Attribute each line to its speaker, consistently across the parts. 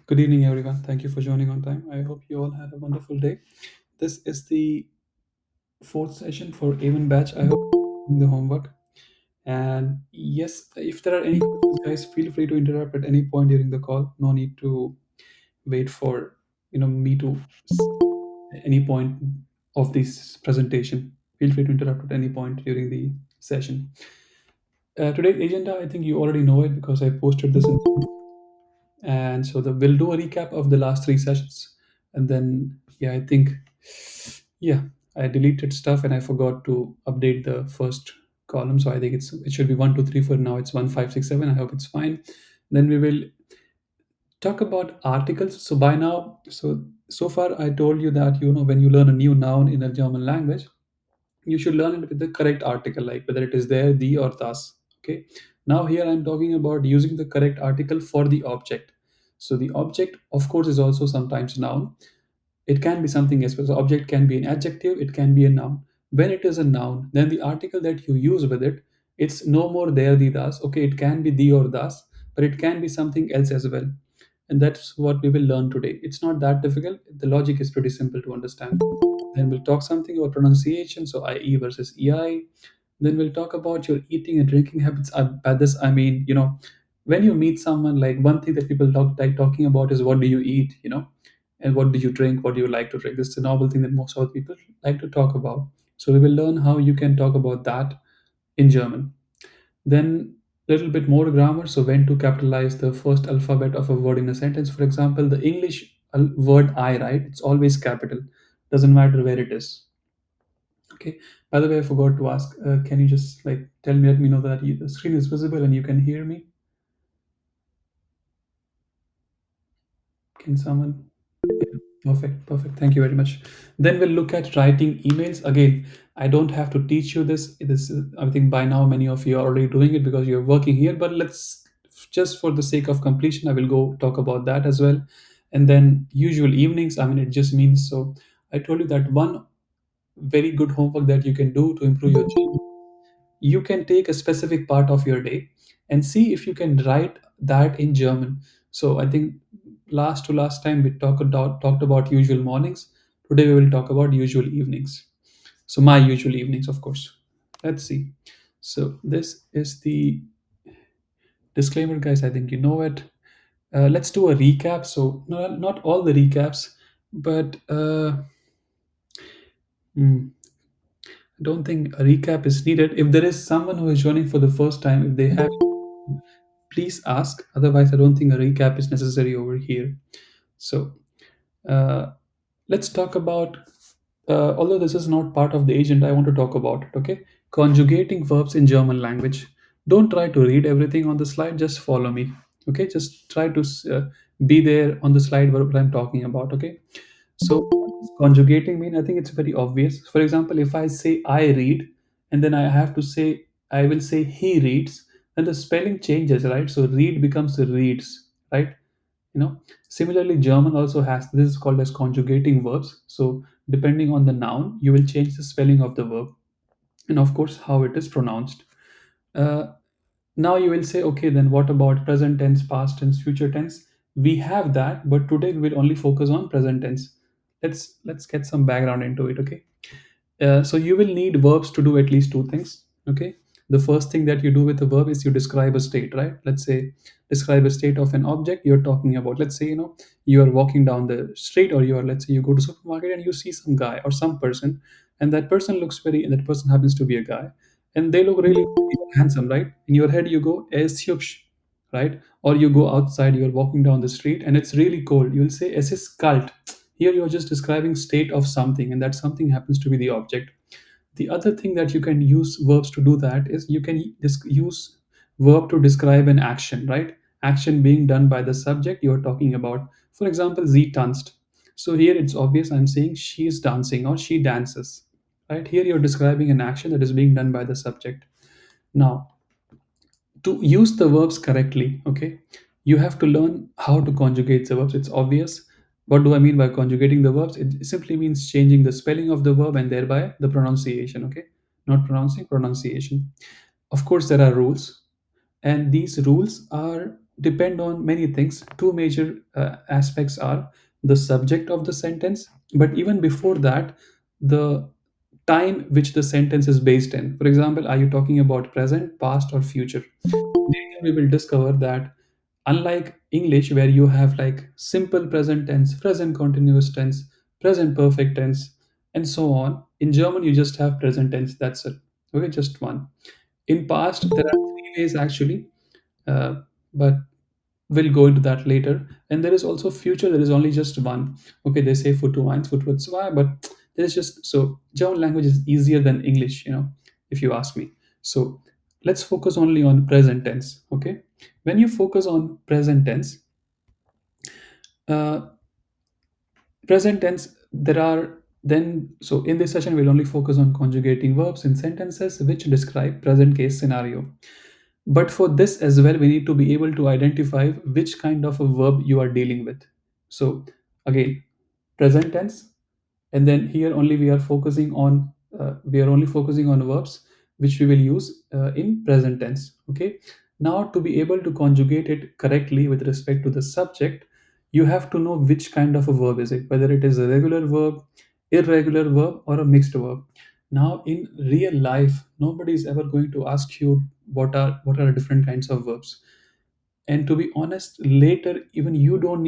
Speaker 1: Good evening, everyone. Thank you for joining on time. I hope you all had a wonderful day. This is the fourth session for Avon Batch. I hope you're doing the homework. And yes, if there are any questions, guys, feel free to interrupt at any point during the call. No need to wait for me to any point of this presentation. Feel free to interrupt at any point during the session. Today's agenda, I think you already know it because I posted this in. And so we'll do a recap of the last three sessions, and then I think yeah, I deleted stuff and I forgot to update the first column, so I think it should be 1 2 3 4. Now it's 1 5 6 7. I hope it's fine. Then we will talk about articles. So by now, so far I told you that when you learn a new noun in a German language, you should learn it with the correct article, like whether it is there, the, or thus. Okay. Now here I'm talking about using the correct article for the object. So the object, of course, is also sometimes noun. It can be something else. So object can be an adjective, it can be a noun. When it is a noun, then the article that you use with it, it's no more there, the, thus. Okay, it can be the or thus, but it can be something else as well. And that's what we will learn today. It's not that difficult. The logic is pretty simple to understand. Then we'll talk something about pronunciation, so IE versus EI. Then we'll talk about your eating and drinking habits. By this, I mean, when you meet someone, like one thing that people like talking about is what do you eat, and what do you drink, what do you like to drink. This is a novel thing that most of the people like to talk about. So we will learn how you can talk about that in German. Then little bit more grammar. So when to capitalize the first alphabet of a word in a sentence. For example, the English word I, right? It's always capital. Doesn't matter where it is. Okay. By the way, I forgot to ask. Can you just like tell me, let me know that the screen is visible and you can hear me? Can someone? Yeah, perfect, perfect. Thank you very much. Then we'll look at writing emails. Again, I don't have to teach you this. I think by now many of you are already doing it because you're working here. But let's just for the sake of completion, I will go talk about that as well. And then usual evenings. I mean, it just means so. I told you that one very good homework that you can do to improve your German, you can take a specific part of your day and see if you can write that in German. So I think last to last time we talked about usual mornings. Today we will talk about usual evenings. So my usual evenings, of course. Let's see. So this is the disclaimer, guys. I think you know it. Let's do a recap. So not all the recaps, but hmm, I don't think a recap is needed. If there is someone who is joining for the first time, if they have, please ask. Otherwise, I don't think a recap is necessary over here. So uh, let's talk about, although this is not part of the agenda, I want to talk about it. Okay, conjugating verbs in German language. Don't try to read everything on the slide. Just follow me. Okay, just try to be there on the slide what I'm talking about. Okay, so what does conjugating mean? I think it's very obvious. For example, if I say I read, and then I have to say I will say he reads, then the spelling changes, right? So read becomes reads, right? Similarly, German also has this is called as conjugating verbs. So depending on the noun, you will change the spelling of the verb, and of course how it is pronounced. Uh, Now you will say, okay, then what about present tense, past tense, future tense? We have that, but today we will only focus on present tense. Let's get some background into it. Okay. So you will need verbs to do at least two things. Okay. The first thing that you do with a verb is you describe a state, right? Let's say describe a state of an object you're talking about. Let's say you are walking down the street, or let's say you go to supermarket and you see some guy or some person, and and that person happens to be a guy, and they look really handsome, right? In your head you go es hübsch, right? Or you go outside, you're walking down the street and it's really cold. You'll say es ist kalt. Here you're just describing state of something, and that something happens to be the object. The other thing that you can use verbs to do that is you can use verb to describe an action, right? Action being done by the subject you're talking about. For example, sie tanzt. So here it's obvious, I'm saying she is dancing or she dances, right? Here you're describing an action that is being done by the subject. Now, to use the verbs correctly, okay, you have to learn how to conjugate the verbs. It's obvious. What do I mean by conjugating the verbs? It simply means changing the spelling of the verb and thereby the pronunciation. Okay, not pronouncing, pronunciation. Of course there are rules, and these rules are depend on many things. Two major aspects are the subject of the sentence, but even before that, the time which the sentence is based in. For example, are you talking about present, past, or future? Later we will discover that unlike English, where you have like simple present tense, present continuous tense, present perfect tense, and so on, in German you just have present tense. That's it. Okay, just one. In past, there are three ways actually, uh, but we'll go into that later. And there is also future. There is only just one. Okay, they say futur eins, futur zwei, but there's just so German language is easier than English, if you ask me. So let's focus only on present tense. Okay, when you focus on present tense, uh, present tense, there are then so in this session we'll only focus on conjugating verbs in sentences which describe present case scenario. But for this as well, we need to be able to identify which kind of a verb you are dealing with. So again, present tense, and then here only we are only focusing on verbs which we will use in present tense. Okay. Now to be able to conjugate it correctly with respect to the subject, you have to know which kind of a verb is it, whether it is a regular verb, irregular verb, or a mixed verb. Now in real life, nobody is ever going to ask you what are different kinds of verbs. And to be honest, later even you don't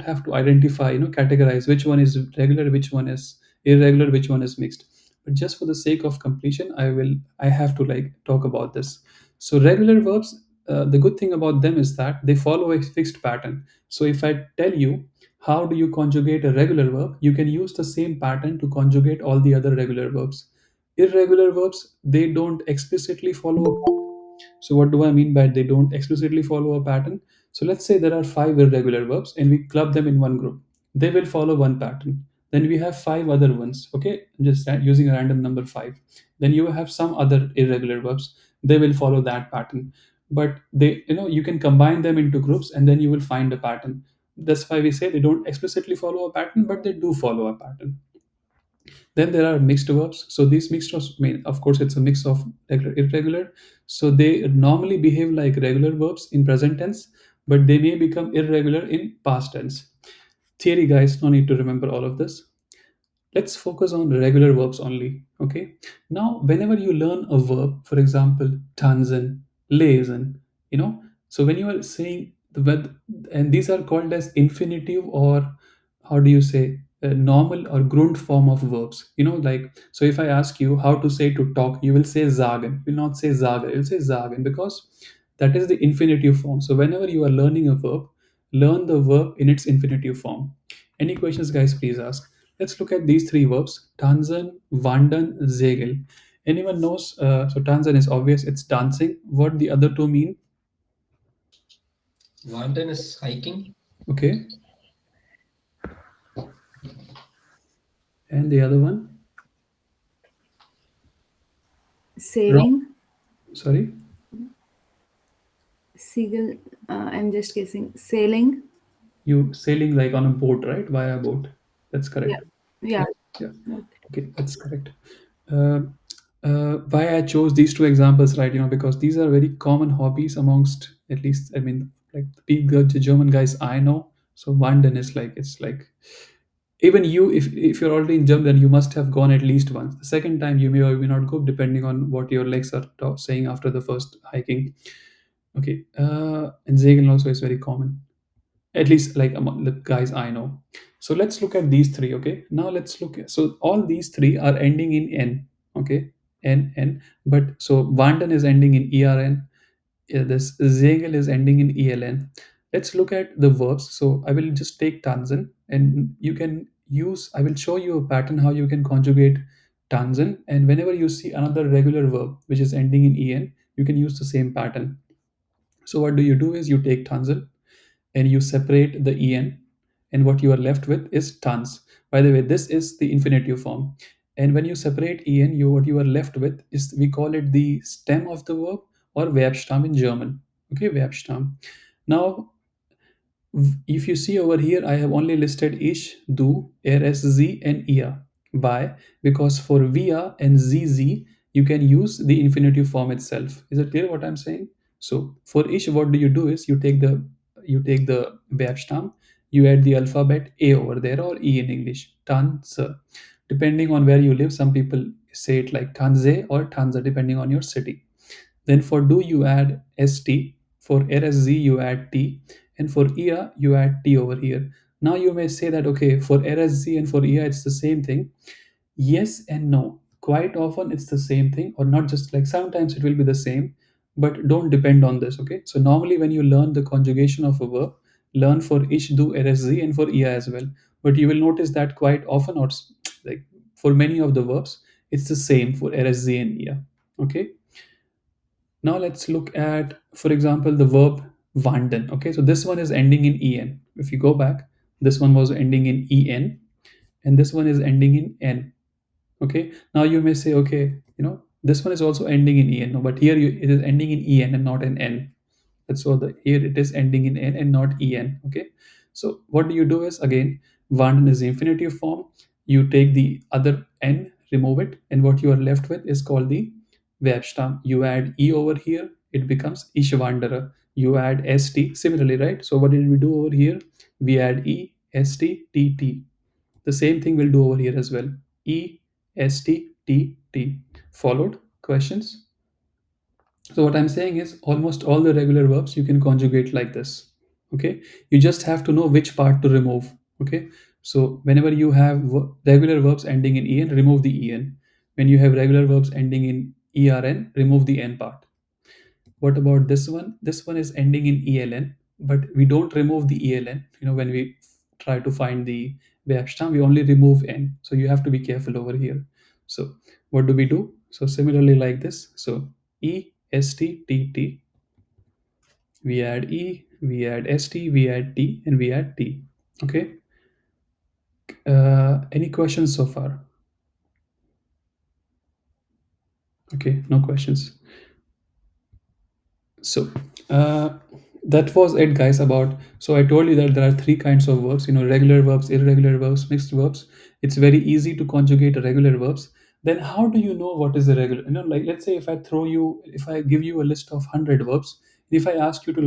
Speaker 1: have to identify, categorize which one is regular, which one is irregular, which one is mixed. But just for the sake of completion, I have to like talk about this. So regular verbs, the good thing about them is that they follow a fixed pattern. So if I tell you how do you conjugate a regular verb, you can use the same pattern to conjugate all the other regular verbs. Irregular verbs, they don't explicitly follow a pattern. So what do I mean by they don't explicitly follow a pattern? So let's say there are five irregular verbs and we club them in one group. They will follow one pattern. Then we have five other ones. Okay, just using a random number five. Then you have some other irregular verbs. They will follow that pattern. But you can combine them into groups and then you will find a pattern. That's why we say they don't explicitly follow a pattern, but they do follow a pattern. Then there are mixed verbs. So these mixed verbs, mean, of course, it's a mix of regular, irregular. So they normally behave like regular verbs in present tense, but they may become irregular in past tense. Theory, guys, no need to remember all of this. Let's focus on regular verbs only. Okay. Now, whenever you learn a verb, for example, tanzen, lesen, so when you are saying the verb, and these are called as infinitive, or how do you say, a normal or grund form of verbs. Like, so if I ask you how to say to talk, you will say sagen. You will not say sage. You'll say sagen because that is the infinitive form. So whenever you are learning a verb, learn the verb in its infinitive form. Any questions, guys? Please ask. Let's look at these three verbs: tanzen, wandern, segel. Anyone knows? So tanzen is obvious; it's dancing. What the other two mean?
Speaker 2: Wandern is hiking.
Speaker 1: Okay, and the other one? Wrong.
Speaker 3: Sailing,
Speaker 1: Sorry,
Speaker 3: seagull. I'm just guessing. Sailing.
Speaker 1: you sailing like on a boat, right? Via boat. That's
Speaker 3: Yeah.
Speaker 1: correct.
Speaker 3: Yeah.
Speaker 1: Yeah, yeah.
Speaker 3: Okay.
Speaker 1: Okay, that's correct. Uh, why I chose these two examples, right? Because these are very common hobbies amongst, at least, I mean, like the German guys I know. So wandern is like it's like even you, if you're already in German, then you must have gone at least once. The second time you may or may not go, depending on what your legs are saying after the first hiking. Okay, and Zegen also is very common, at least like among the guys I know. So let's look at these three. Okay, now let's look at, so all these three are ending in n. Okay, n, but so Vanden is ending in ERN. This Zegel is ending in ELN. Let's look at the verbs. So I will just take Tanzen, and you can use, I will show you a pattern how you can conjugate Tanzen. And whenever you see another regular verb which is ending in en, you can use the same pattern. So what do you do is you take Tanzen and you separate the en, and what you are left with is tans. By the way, this is the infinitive form. And when you separate en, what you are left with is, we call it the stem of the verb, or Verbstamm in German. Okay, Verbstamm. Now if you see over here, I have only listed ich, du, er, es, sie, and ihr. Why? Because for wir and zz, you can use the infinitive form itself. Is it clear what I'm saying? So for each, what do you do is you take the verb stem, you add the alphabet A over there, or E in English, Tanz. Depending on where you live, some people say it like Tanze or Tanza, depending on your city. Then for do you add st, for rsz you add t, and for ia you add t over here. Now you may say that okay, for rsz and for ia it's the same thing. Yes and no. Quite often it's the same thing, or not just like sometimes it will be the same, but don't depend on this. Okay. So normally when you learn the conjugation of a verb, learn for ish, do, rsz, and for ia as well. But you will notice that quite often, or like for many of the verbs, it's the same for rsz and ia. Okay. Now let's look at, for example, the verb wandern. Okay, so this one is ending in en. If you go back, this one was ending in en, and this one is ending in n. Okay, now you may say, okay, this one is also ending in en, no, but here it is ending in en and not in n. That's so the here it is ending in n and not en. Okay, so what do you do is again, one is the infinitive form. You take the other n, remove it, and what you are left with is called the verb stem. You add e over here, it becomes ish wanderer. You add st similarly, right? So what did we do over here? We add e, st, t, t. The same thing we'll do over here as well. E, st, t, t. Followed? Questions? So what I'm saying is almost all the regular verbs you can conjugate like this. Okay. You just have to know which part to remove. Okay. So whenever you have regular verbs ending in en, remove the en. When you have regular verbs ending in ern, remove the n part. What about this one? This one is ending in eln, but we don't remove the eln. When we try to find the verb stem, we only remove n. So you have to be careful over here. So what do we do? So similarly like this. So e, st, t, t. We add e, we add st, we add t, and we add t. Okay. Any questions so far? Okay, no questions. So that was it, guys. About so I told you that there are three kinds of verbs. Regular verbs, irregular verbs, mixed verbs. It's very easy to conjugate regular verbs. Then how do you know what is irregular? Like let's say if I give you a list of 100 verbs, if I ask you to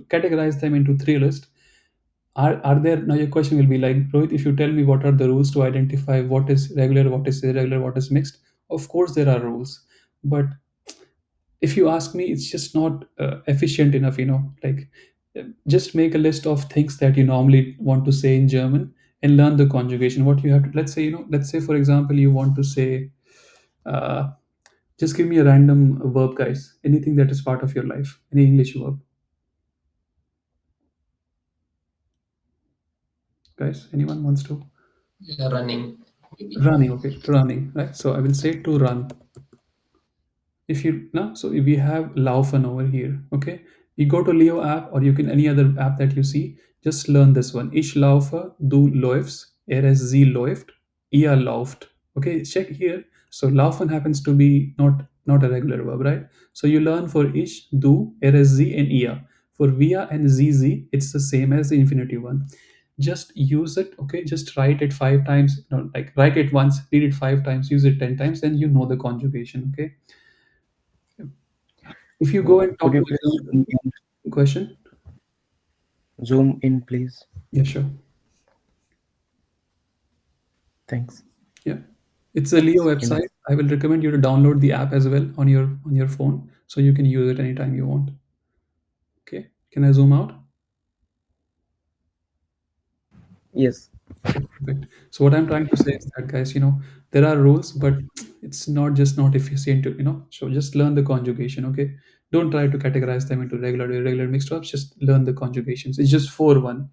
Speaker 1: categorize them into three lists, are there now your question will be like, Rohit, if you tell me what are the rules to identify what is regular, what is irregular, what is mixed? Of course there are rules, but if you ask me, it's just not efficient enough. Just make a list of things that you normally want to say in German and learn the conjugation. What you have to, let's say for example you want to say, uh, just give me a random verb, guys, anything that is part of your life, any English verb, guys, anyone wants to?
Speaker 2: Yeah, running, maybe.
Speaker 1: Running. Okay, running, right? So I will say to run. If you now, so we have laufen over here. Okay, you go to Leo app, or you can any other app that you see, just learn this one. Ich laufe, du läufst, sie läuft, ihr lauft. Okay, check here. So laufen happens to be not a regular verb, right? So you learn for ich, du, sie, and ihr. For via and zz, it's the same as the infinitive one. Just use it. Okay, just write it 5 times. No, like write it once, read it 5 times, use it 10 times, then you know the conjugation. Okay. If you go and
Speaker 4: Could
Speaker 1: talk
Speaker 4: you
Speaker 1: to
Speaker 4: please zoom in,
Speaker 1: a question,
Speaker 4: zoom in, please?
Speaker 1: yeah, sure.
Speaker 4: Thanks.
Speaker 1: Yeah, it's a Leo
Speaker 4: In
Speaker 1: website. I will recommend you to download the app as well on your phone, so you can use it anytime you want. Okay, can I zoom out?
Speaker 4: yes.
Speaker 1: Okay, perfect. So what I'm trying to say is that, guys, there are rules, but it's not efficient to, so just learn the conjugation. Okay, don't try to categorize them into regular, irregular, mixed verbs. Just learn the conjugations. It's just 4-1.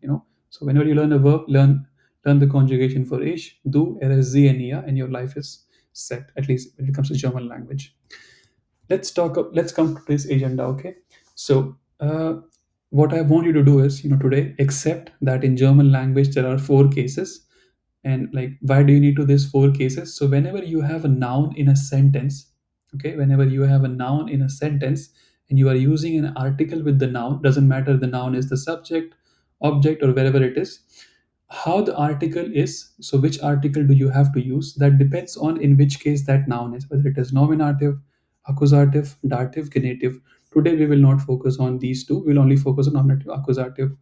Speaker 1: So whenever you learn a verb, learn the conjugation for ich, du, sie, and ia, and your life is set. At least when it comes to German language. Let's come to this agenda. Okay, so what I want you to do is, today, accept that in German language there are 4 cases. And like, why do you need to this 4 cases? So whenever you have a noun in a sentence, okay, whenever you have a noun in a sentence and you are using an article with the noun, doesn't matter the noun is the subject, object, or wherever it is, how the article is, so which article do you have to use, that depends on in which case that noun is, whether it is nominative, accusative, dative, genitive. Today we will not focus on these two. We'll only focus on nominative accusative.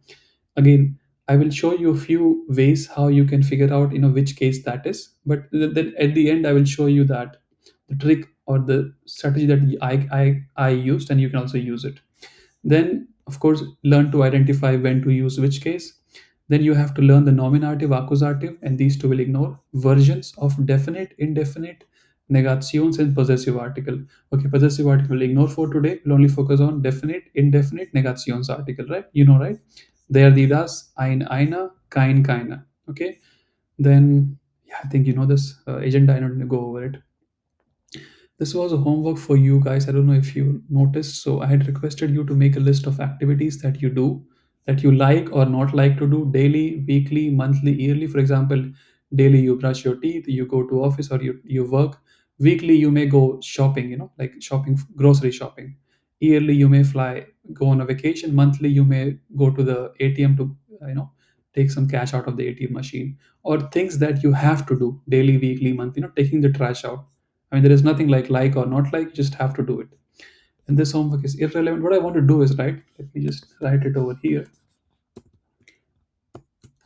Speaker 1: Again, I will show you a few ways how you can figure out which case that is. But then at the end, I will show you that the trick or the strategy that I used, and you can also use it. Then, of course, learn to identify when to use which case. Then you have to learn the nominative, accusative, and these two will ignore versions of definite, indefinite, negations, and possessive article. Okay, possessive article will ignore for today. We'll only focus on definite, indefinite, negations article, right? Right? They are the das, ein, einer, kein, keiner. Okay, then yeah, I think you know this agenda. I don't need to go over it. This was a homework for you guys. I don't know if you noticed. So I had requested you to make a list of activities that you do, that you like or not like to do daily, weekly, monthly, yearly. For example, daily you brush your teeth, you go to office or you work. Weekly you may go shopping, like shopping, grocery shopping. Yearly you may fly, go on a vacation. Monthly you may go to the ATM to, take some cash out of the ATM machine, or things that you have to do daily, weekly, month, taking the trash out. I mean, there is nothing like or not like, you just have to do it. And this homework is irrelevant. What I want to do is, right, let me just write it over here.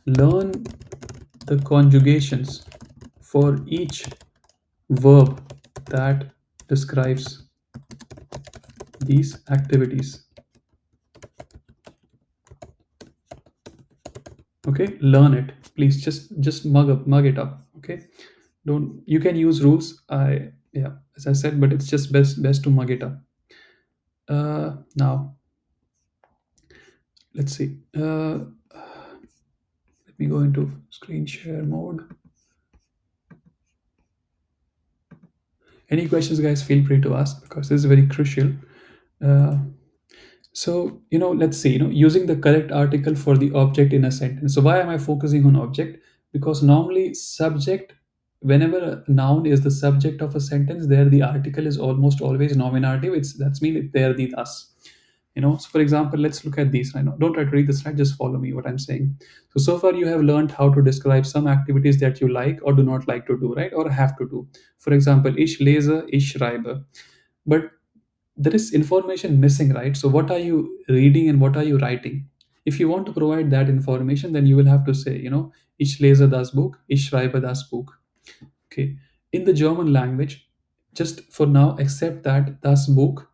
Speaker 1: Learn the conjugations for each verb that describes these activities. Okay, learn it. Please just mug it up. Okay. Don't You can use rules. Yeah, as I said, but it's just best to mug it up. Now let's see. Let me go into screen share mode. Any questions, guys? Feel free to ask because this is very crucial. Uh, let's see, using the correct article for the object in a sentence. So, why am I focusing on object? Because normally, subject, whenever a noun is the subject of a sentence, there the article is almost always nominative. That's mean there the thus. So for example, let's look at these. I know, don't try to read the slide, just follow me what I'm saying. So far you have learned how to describe some activities that you like or do not like to do, right? Or have to do. For example, ich lese, ich schreibe. But there is information missing, right? So what are you reading and what are you writing? If you want to provide that information, then you will have to say, ich lese das Buch, ich schreibe das Buch. Okay. In the German language, just for now, accept that das Buch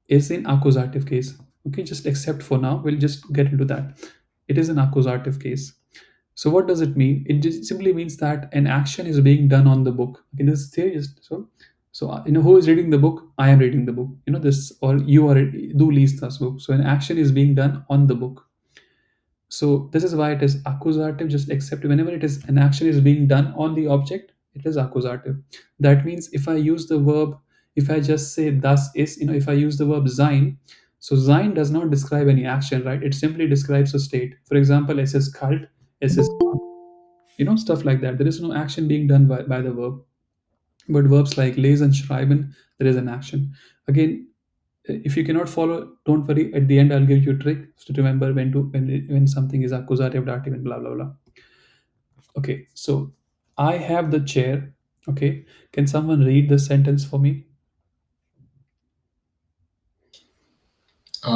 Speaker 1: is in accusative case. Okay, just accept for now. We'll just get into that. It is an accusative case. So what does it mean? It just simply means that an action is being done on the book. In this theory, who is reading the book? I am reading the book. This, or you are do lease this book. So an action is being done on the book. So this is why it is accusative. Just accept whenever it is an action is being done on the object, it is accusative. That means if I use the verb, if I just say thus is, if I use the verb sein, so sein does not describe any action, right? It simply describes a state. For example, es ist kalt, es ist, stuff like that. There is no action being done by the verb. But verbs like lesen, schreiben, there is an action. Again, if you cannot follow, don't worry. At the end, I'll give you a trick to remember when something is accusative, dative, and blah blah blah. Okay, so I have the chair. Okay, can someone read the sentence for me?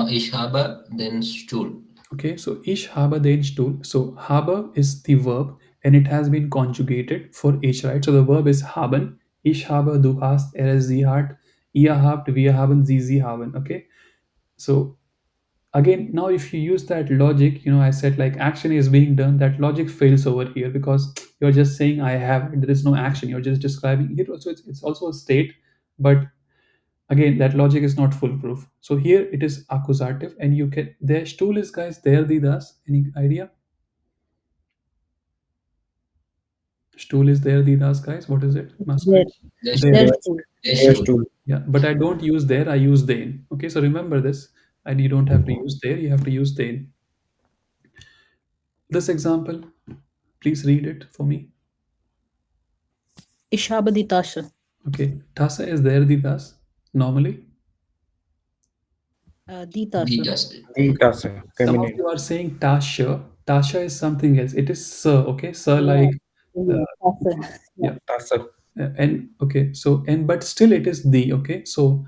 Speaker 2: Ich habe den Stuhl.
Speaker 1: Okay, so ich habe den Stuhl. So habe is the verb and it has been conjugated for ich, right? So the verb is haben. Ich habe, du hast, er, sie hat, ihr habt, wir haben, sie haben. Okay, so again, now if you use that logic, I said like action is being done, that logic fails over here because you're just saying I have, there is no action, you're just describing here. Also it's also a state, but again that logic is not foolproof. So here it is accusative, and you can, there stool is, guys, there the thus, any idea? Stool is there the thus, guys, what is it?
Speaker 3: There.
Speaker 1: Masculine.
Speaker 2: Der
Speaker 1: There.
Speaker 3: There's
Speaker 2: Stuhl.
Speaker 3: two.
Speaker 2: Der
Speaker 4: There's
Speaker 2: Stuhl.
Speaker 4: two.
Speaker 1: Yeah, but I don't use there, I use then. Okay, so remember this, and you don't have to use there, you have to use then. This example, please read it for me.
Speaker 5: Ich habe die Tasche.
Speaker 1: Okay, Tasa is there the thus normally.
Speaker 5: Die
Speaker 2: Die
Speaker 5: Tasche.
Speaker 2: Taste.
Speaker 4: The Tasa,
Speaker 1: Some of
Speaker 4: feminine.
Speaker 1: you are saying Tasha. Tasha is something else. It is sir. Okay, sir,
Speaker 5: Yeah.
Speaker 1: like uh,
Speaker 5: Tasche.
Speaker 1: yeah.
Speaker 4: Tasa.
Speaker 1: And okay, so and but still it is the. Okay, so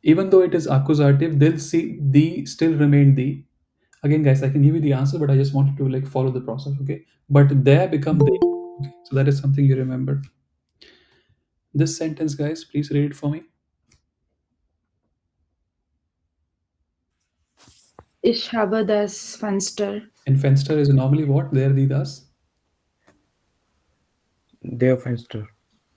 Speaker 1: Even though it is accusative, they'll see the still remain the. Again, guys, I can give you the answer, but I just wanted to like follow the process, okay? But there become they. Okay, so that is something you remember. This sentence, guys, please read it for me.
Speaker 3: Ich habe das Fenster.
Speaker 1: And Fenster is normally what? There, the, thus.
Speaker 4: Their Fenster.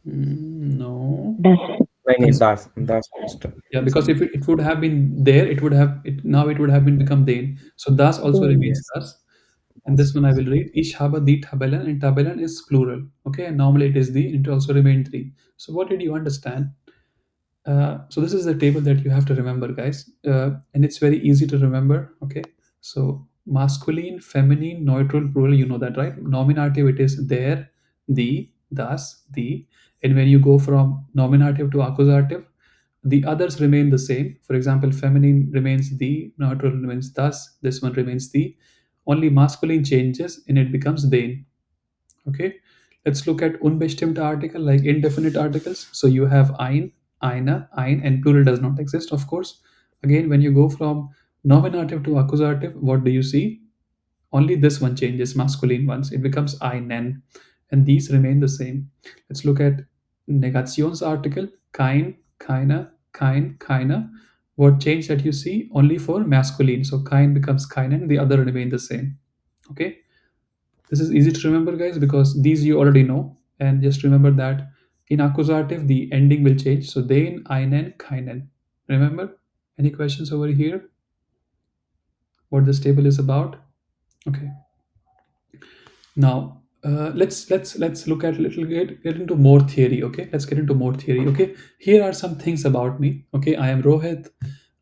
Speaker 1: No.
Speaker 4: Nahi,
Speaker 1: This,
Speaker 4: das Fenster.
Speaker 1: yeah, because if it would have been there, it would have it now it would have been become then. So das also remains
Speaker 4: Yes.
Speaker 1: thus. And this one I will read. Ich habe die Tabellen, and Tabellen is plural. Okay, and normally it is the, and it also remain three. So what did you understand? So this is the table that you have to remember, guys, and it's very easy to remember. Okay, so masculine, feminine, neutral, plural. You know that, right? Nominative, it is there, the, thus, the, and when you go from nominative to accusative, the others remain the same. For example, feminine remains the, neutral remains thus. This one remains the. Only masculine changes, and it becomes they. Okay, let's look at unbestimmte article, like indefinite articles. So you have eine, and plural does not exist, of course. Again, when you go from nominative to accusative, what do you see? Only this one changes, masculine ones. It becomes einen, and these remain the same. Let's look at negationsarticle, keine. What change that you see? Only for masculine. So kein becomes keinen, the other remain the same. Okay, this is easy to remember, guys, because these you already know. And just remember that in accusative, the ending will change. So den, einen, keinen. Remember? Any questions over here? What this table is about? Okay. Now let's look at little get into more theory. Okay, let's get into more theory. Okay, here are some things about me. Okay, I am Rohit.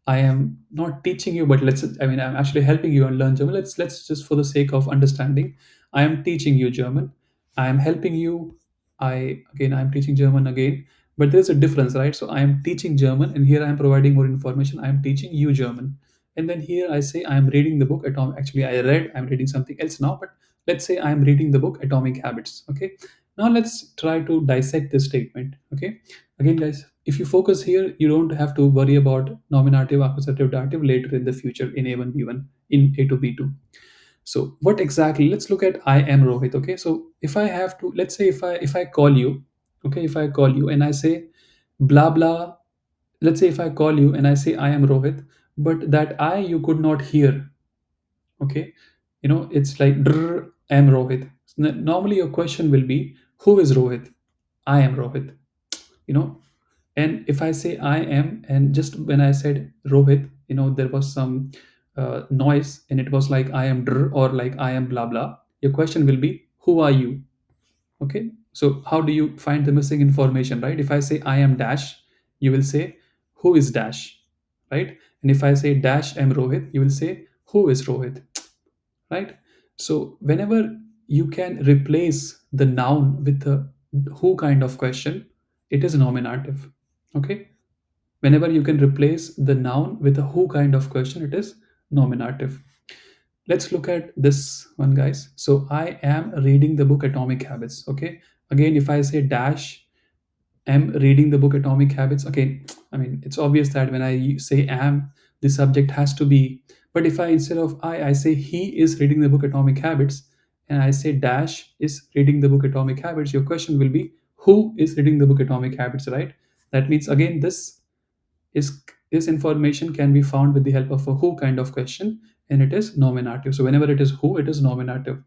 Speaker 1: I am not teaching you, but I'm actually helping you and learn German. Let's just for the sake of understanding, I am teaching you German. I am helping you. I am teaching German again, but there's a difference, right? So I am teaching German, and here I am providing more information. I am teaching you German, and then here I say I am reading the book. Actually, I read. I'm reading something else now, but let's say I'm reading the book Atomic Habits. Okay, now let's try to dissect this statement. Okay, again, guys, if you focus here, you don't have to worry about nominative, accusative, dative later in the future in A1, B1, in A to B2. So what exactly? Let's look at I am Rohit. Okay, so if I have to, let's say if I call you, okay, if I call you and I say blah blah. Let's say if I call you and I say I am Rohit, but that I you could not hear. Okay, it's like Drr, am Rohit. Normally your question will be who is Rohit? I am Rohit. you know and if I say I am, and just when I said Rohit, there was some noise, and it was like I am Drr, or like I am blah blah. Your question will be who are you? Okay, so how do you find the missing information, right? If I say I am Dash, you will say who is Dash, right? And if I say Dash am Rohit, you will say who is Rohit, right? So whenever you can replace the noun with the who kind of question, it is nominative. Okay, whenever you can replace the noun with a who kind of question, it is nominative. Let's look at this one, guys. So I am reading the book Atomic Habits. Okay, again, if I say Dash am reading the book Atomic Habits. Okay, I mean, it's obvious that when I say am, the subject has to be. But if I, instead of I say he is reading the book Atomic Habits, and I say Dash is reading the book Atomic Habits, your question will be who is reading the book Atomic Habits, right? That means, again, is this information can be found with the help of a who kind of question, and it is nominative. So whenever it is who, it is nominative.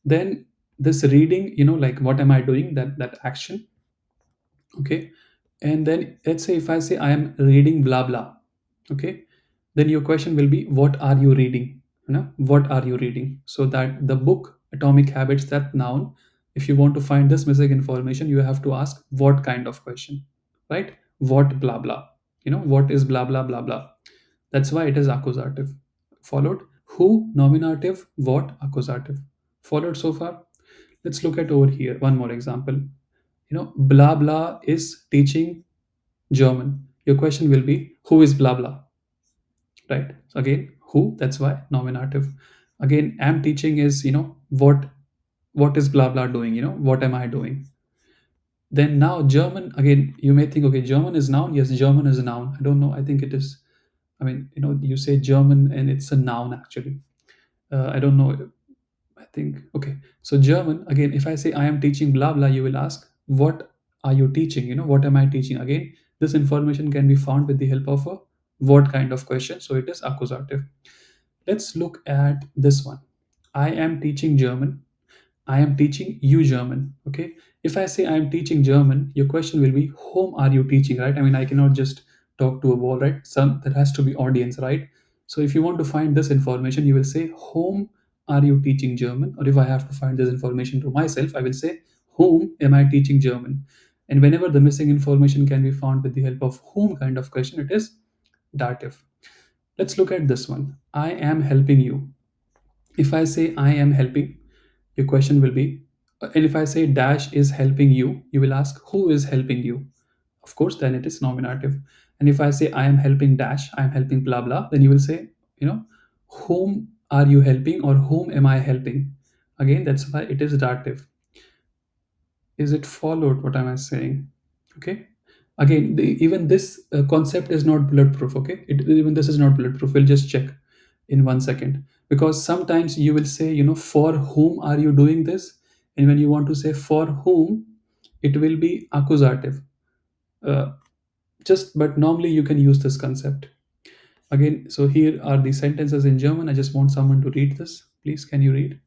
Speaker 1: Then this reading, like what am I doing? That action. Okay, and then let's say if I say I am reading blah blah. Okay, then your question will be what are you reading? What are you reading? So that the book Atomic Habits, that noun, if you want to find this missing information, you have to ask what kind of question, right? What blah blah. What is blah blah blah blah. That's why it is accusative. Followed who, nominative, what, accusative. Followed so far. Let's look at over here one more example. Blah blah is teaching German. Your question will be who is blah blah, right? So again, who, that's why nominative. Again, am teaching is what is blah blah doing? What am I doing? Then now German, again, you may think, okay, German is noun. Yes, German is a noun. I don't know. I think it is. I mean, you say German and it's a noun actually. I don't know. I think, okay. So German, again, if I say I am teaching blah blah, you will ask, what are you teaching? What am I teaching? Again, this information can be found with the help of a what kind of question. So it is accusative. Let's look at this one. I am teaching German. I am teaching you German. Okay. If I say I am teaching German, your question will be, whom are you teaching, right? I mean, I cannot just talk to a wall, right? There has to be audience, right? So if you want to find this information, you will say, whom are you teaching German? Or if I have to find this information to myself, I will say, whom am I teaching German? And whenever the missing information can be found with the help of whom kind of question, it is dative. Let's look at this one. I am helping you. If I say I am helping, your question will be, and if I say dash is helping you, you will ask who is helping you. Of course, then it is nominative. And if I say I am helping dash, I am helping blah blah, then you will say, whom are you helping or whom am I helping? Again, that's why it is dative. Is it followed? What am I saying? Okay. Again, even this concept is not bulletproof. Okay, even this is not bulletproof. We'll just check in 1 second, because sometimes you will say, for whom are you doing this, and when you want to say for whom, it will be accusative. uh, just but normally you can use this concept. Again, so here are the sentences in German. I just want someone to read this, please. Can you read?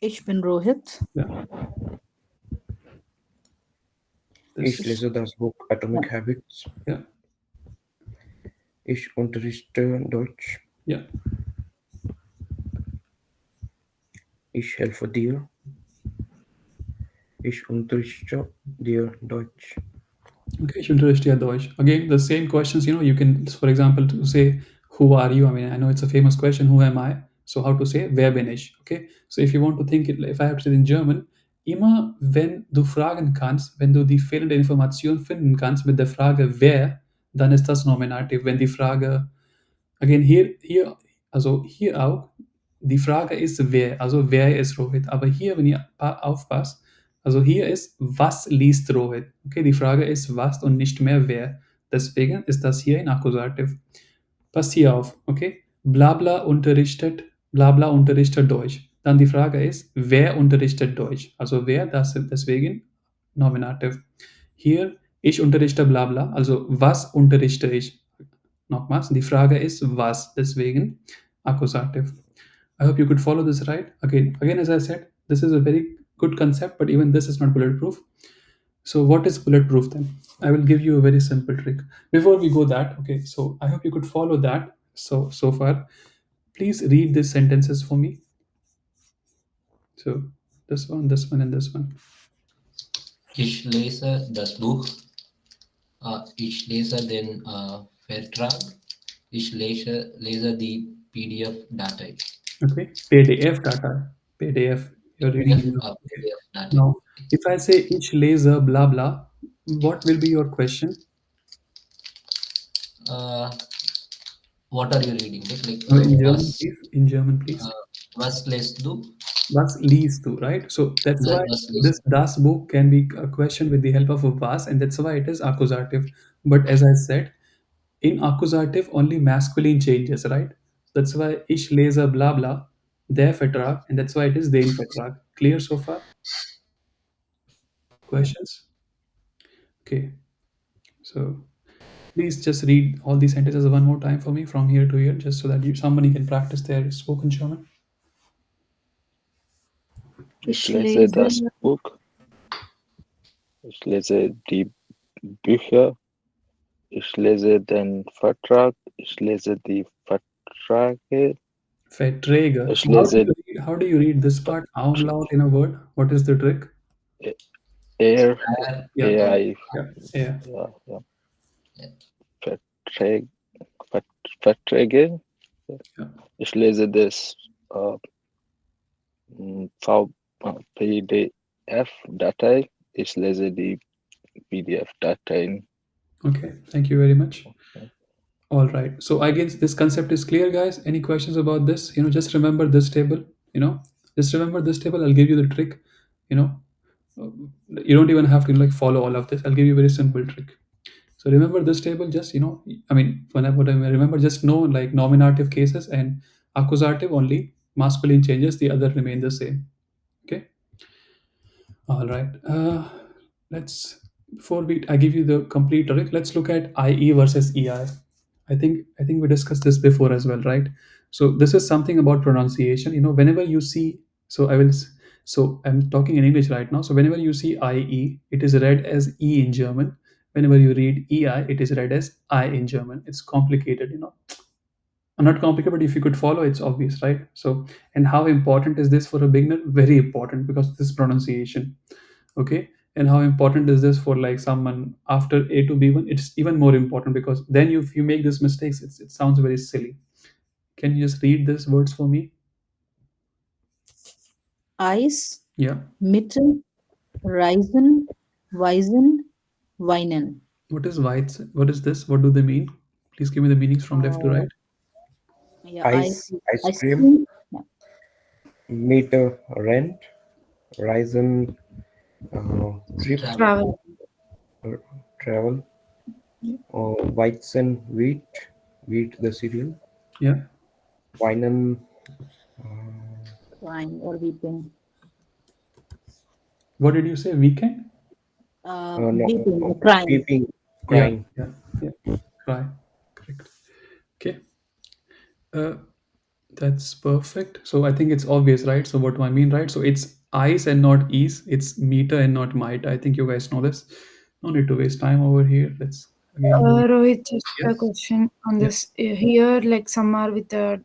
Speaker 5: Ich bin Rohit.
Speaker 1: Yeah,
Speaker 4: Ich
Speaker 1: this.
Speaker 4: lese das Buch Atomic Habits.
Speaker 1: Yeah,
Speaker 4: Ich unterrichte Deutsch.
Speaker 1: yeah.
Speaker 4: Ich helfe dir. Ich unterrichte dir Deutsch.
Speaker 1: Okay, ich unterrichte ja Deutsch. Again, the same questions, you can, for example, to say, who are you? I mean, I know it's a famous question, who am I? So how to say, wer bin ich? Okay, so if you want to think it, if I have to say it in German, immer wenn du fragen kannst, wenn du die fehlende Information finden kannst mit der Frage wer, dann ist das Nominativ. Wenn die Frage, again, hier, also hier auch, die Frage ist wer, also wer ist Rohit. Aber hier, wenn ihr aufpasst, also hier ist, was liest Rohit? Okay, die Frage ist was und nicht mehr wer. Deswegen ist das hier ein Akkusativ. Passt hier auf, okay? Blabla unterrichtet Deutsch. Dann die Frage ist, wer unterrichtet Deutsch? Also wer, deswegen Nominativ. Hier, ich unterrichte Blabla, also was unterrichte ich? Nochmals, die Frage ist was, deswegen Accusative. I hope you could follow this right. Again, as I said, this is a very good concept, but even this is not bulletproof. So what is bulletproof then? I will give you a very simple trick. Before we go that, okay, so I hope you could follow that. So far, please read these sentences for me. So this one, and this one.
Speaker 2: Ich lese das Buch. Ich lese den Vertrag. Ich lese die PDF-Datei.
Speaker 1: Okay, PDF data. PDF. You're reading
Speaker 2: PDF,
Speaker 1: here. Okay.
Speaker 2: PDF-Datei.
Speaker 1: Now, if I say each laser blah blah, what will be your question?
Speaker 2: What are you reading? Like
Speaker 1: No, in German, please. In German, please.
Speaker 2: was lässt du?
Speaker 1: Was liest du, right? So that's why
Speaker 2: Was
Speaker 1: this
Speaker 2: lässt
Speaker 1: das book can be a question with the help of a was, and that's why it is accusative. But as I said, in accusative, only masculine changes, right? That's why ich lese blah blah, der Vertrag, and that's why it is den Vertrag. Clear so far? Questions? Okay. So please just read all these sentences one more time for me from here to here, just so that somebody can practice their spoken German.
Speaker 3: Ich
Speaker 6: Ich lese
Speaker 3: lese,
Speaker 6: das Buch. Ich lese die Bücher. Ich lese den Vertrag. Ich lese die Verträge.
Speaker 1: Verträge.
Speaker 6: Ich
Speaker 1: So
Speaker 6: lese
Speaker 1: how do you read this part out loud in a word? What is the trick?
Speaker 6: er,
Speaker 1: Yeah,
Speaker 6: AI,
Speaker 1: yeah, yeah.
Speaker 6: ja. Verträge, Verträge.
Speaker 1: Ja.
Speaker 6: Ich lese das PDF-Datei. Ich lese die PDF-Dateien.
Speaker 1: Okay, thank you very much. All right. So I guess this concept is clear, guys. Any questions about this? Just remember this table. Just remember this table. I'll give you the trick. You know, You don't even have to like follow all of this. I'll give you a very simple trick. So remember this table, just I mean, whenever I remember, just know like nominative cases and accusative only masculine changes, the other remain the same. Okay. All right. Let's before we I give you the complete trick. Let's look at IE versus EI. I think we discussed this before as well, right? So this is something about pronunciation. Whenever you see, so I will. So I'm talking in English right now. So whenever you see IE, it is read as E in German. Whenever you read EI, it is read as I in German. It's complicated. Not complicated, but if you could follow, it's obvious, right? So, and how important is this for a beginner? Very important because this pronunciation. Okay. And how important is this for like someone after A to B1? It's even more important because then if you make these mistakes, it sounds very silly. Can you just read these words for me?
Speaker 5: Eis,
Speaker 1: Yeah.
Speaker 5: Mitte, Reisen, Weisen, Weinen.
Speaker 1: What is whites? What is this? What do they mean? Please give me the meanings from left to
Speaker 5: Uh,
Speaker 1: right.
Speaker 5: yeah,
Speaker 4: Ice
Speaker 5: ice
Speaker 4: cream,
Speaker 5: cream. Yeah.
Speaker 4: meter rent, risen trip,
Speaker 2: Travel.
Speaker 3: Travel.
Speaker 4: uh, travel, weizen wheat, wheat the cereal,
Speaker 1: Yeah.
Speaker 4: weinen,
Speaker 5: Crying or weeping.
Speaker 1: What did you say? Weekend?
Speaker 4: no,
Speaker 5: Weeping, crying.
Speaker 4: weeping,
Speaker 1: Yeah.
Speaker 4: crying,
Speaker 1: Yeah. Yeah. Cry. Correct. Okay. Uh, That's perfect. So I think it's obvious, right? So what do I mean, right? So it's ice and not ease. It's meter and not might. I think you guys know this. No need to waste time over here. Let's again go.
Speaker 3: Rohit, just
Speaker 1: Yeah.
Speaker 3: a question on
Speaker 1: Yeah.
Speaker 3: this. Here, like some are with a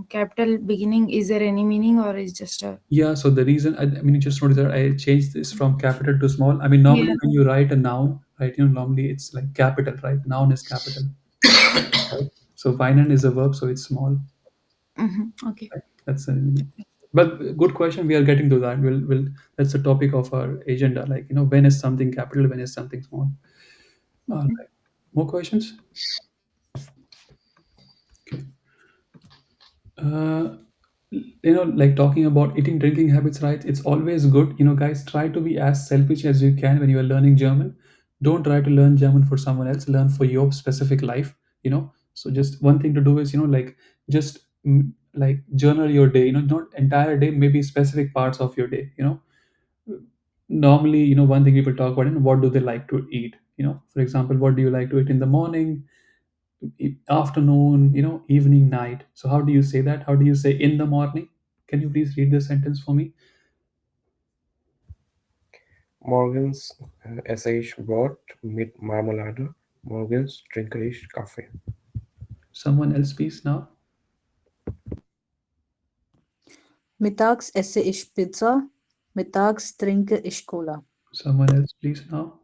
Speaker 3: capital beginning. Is there any meaning or is just a
Speaker 1: Yeah. So the reason I mean, you just notice that I changed this from capital to small. I mean, normally
Speaker 3: yeah?
Speaker 1: when you write a noun, right? Normally it's like capital, right? Noun is capital, right? So finance is a verb, so it's small.
Speaker 3: Okay.
Speaker 1: Right? That's but good question. We are getting to that. We'll that's the topic of our agenda. Like when is something capital, when is something small. All right. More questions? Okay. Uh, like talking about eating, drinking habits, right? It's always good. Guys, try to be as selfish as you can when you are learning German. Don't try to learn German for someone else. Learn for your specific life. So just one thing to do is, like just like journal your day. Not entire day, maybe specific parts of your day. Normally, one thing people talk about, what do they like to eat? For example, what do you like to eat in the morning? Afternoon, evening, night. So how do you say that? How do you say in the morning? Can you please read this sentence for me?
Speaker 4: morgens, esse Brot mit Marmelade, morgens trinke ich Kaffee.
Speaker 1: Someone else, please, now.
Speaker 5: Mittags esse ich Pizza. Mittags trinke ich Cola.
Speaker 1: Someone else, please, now.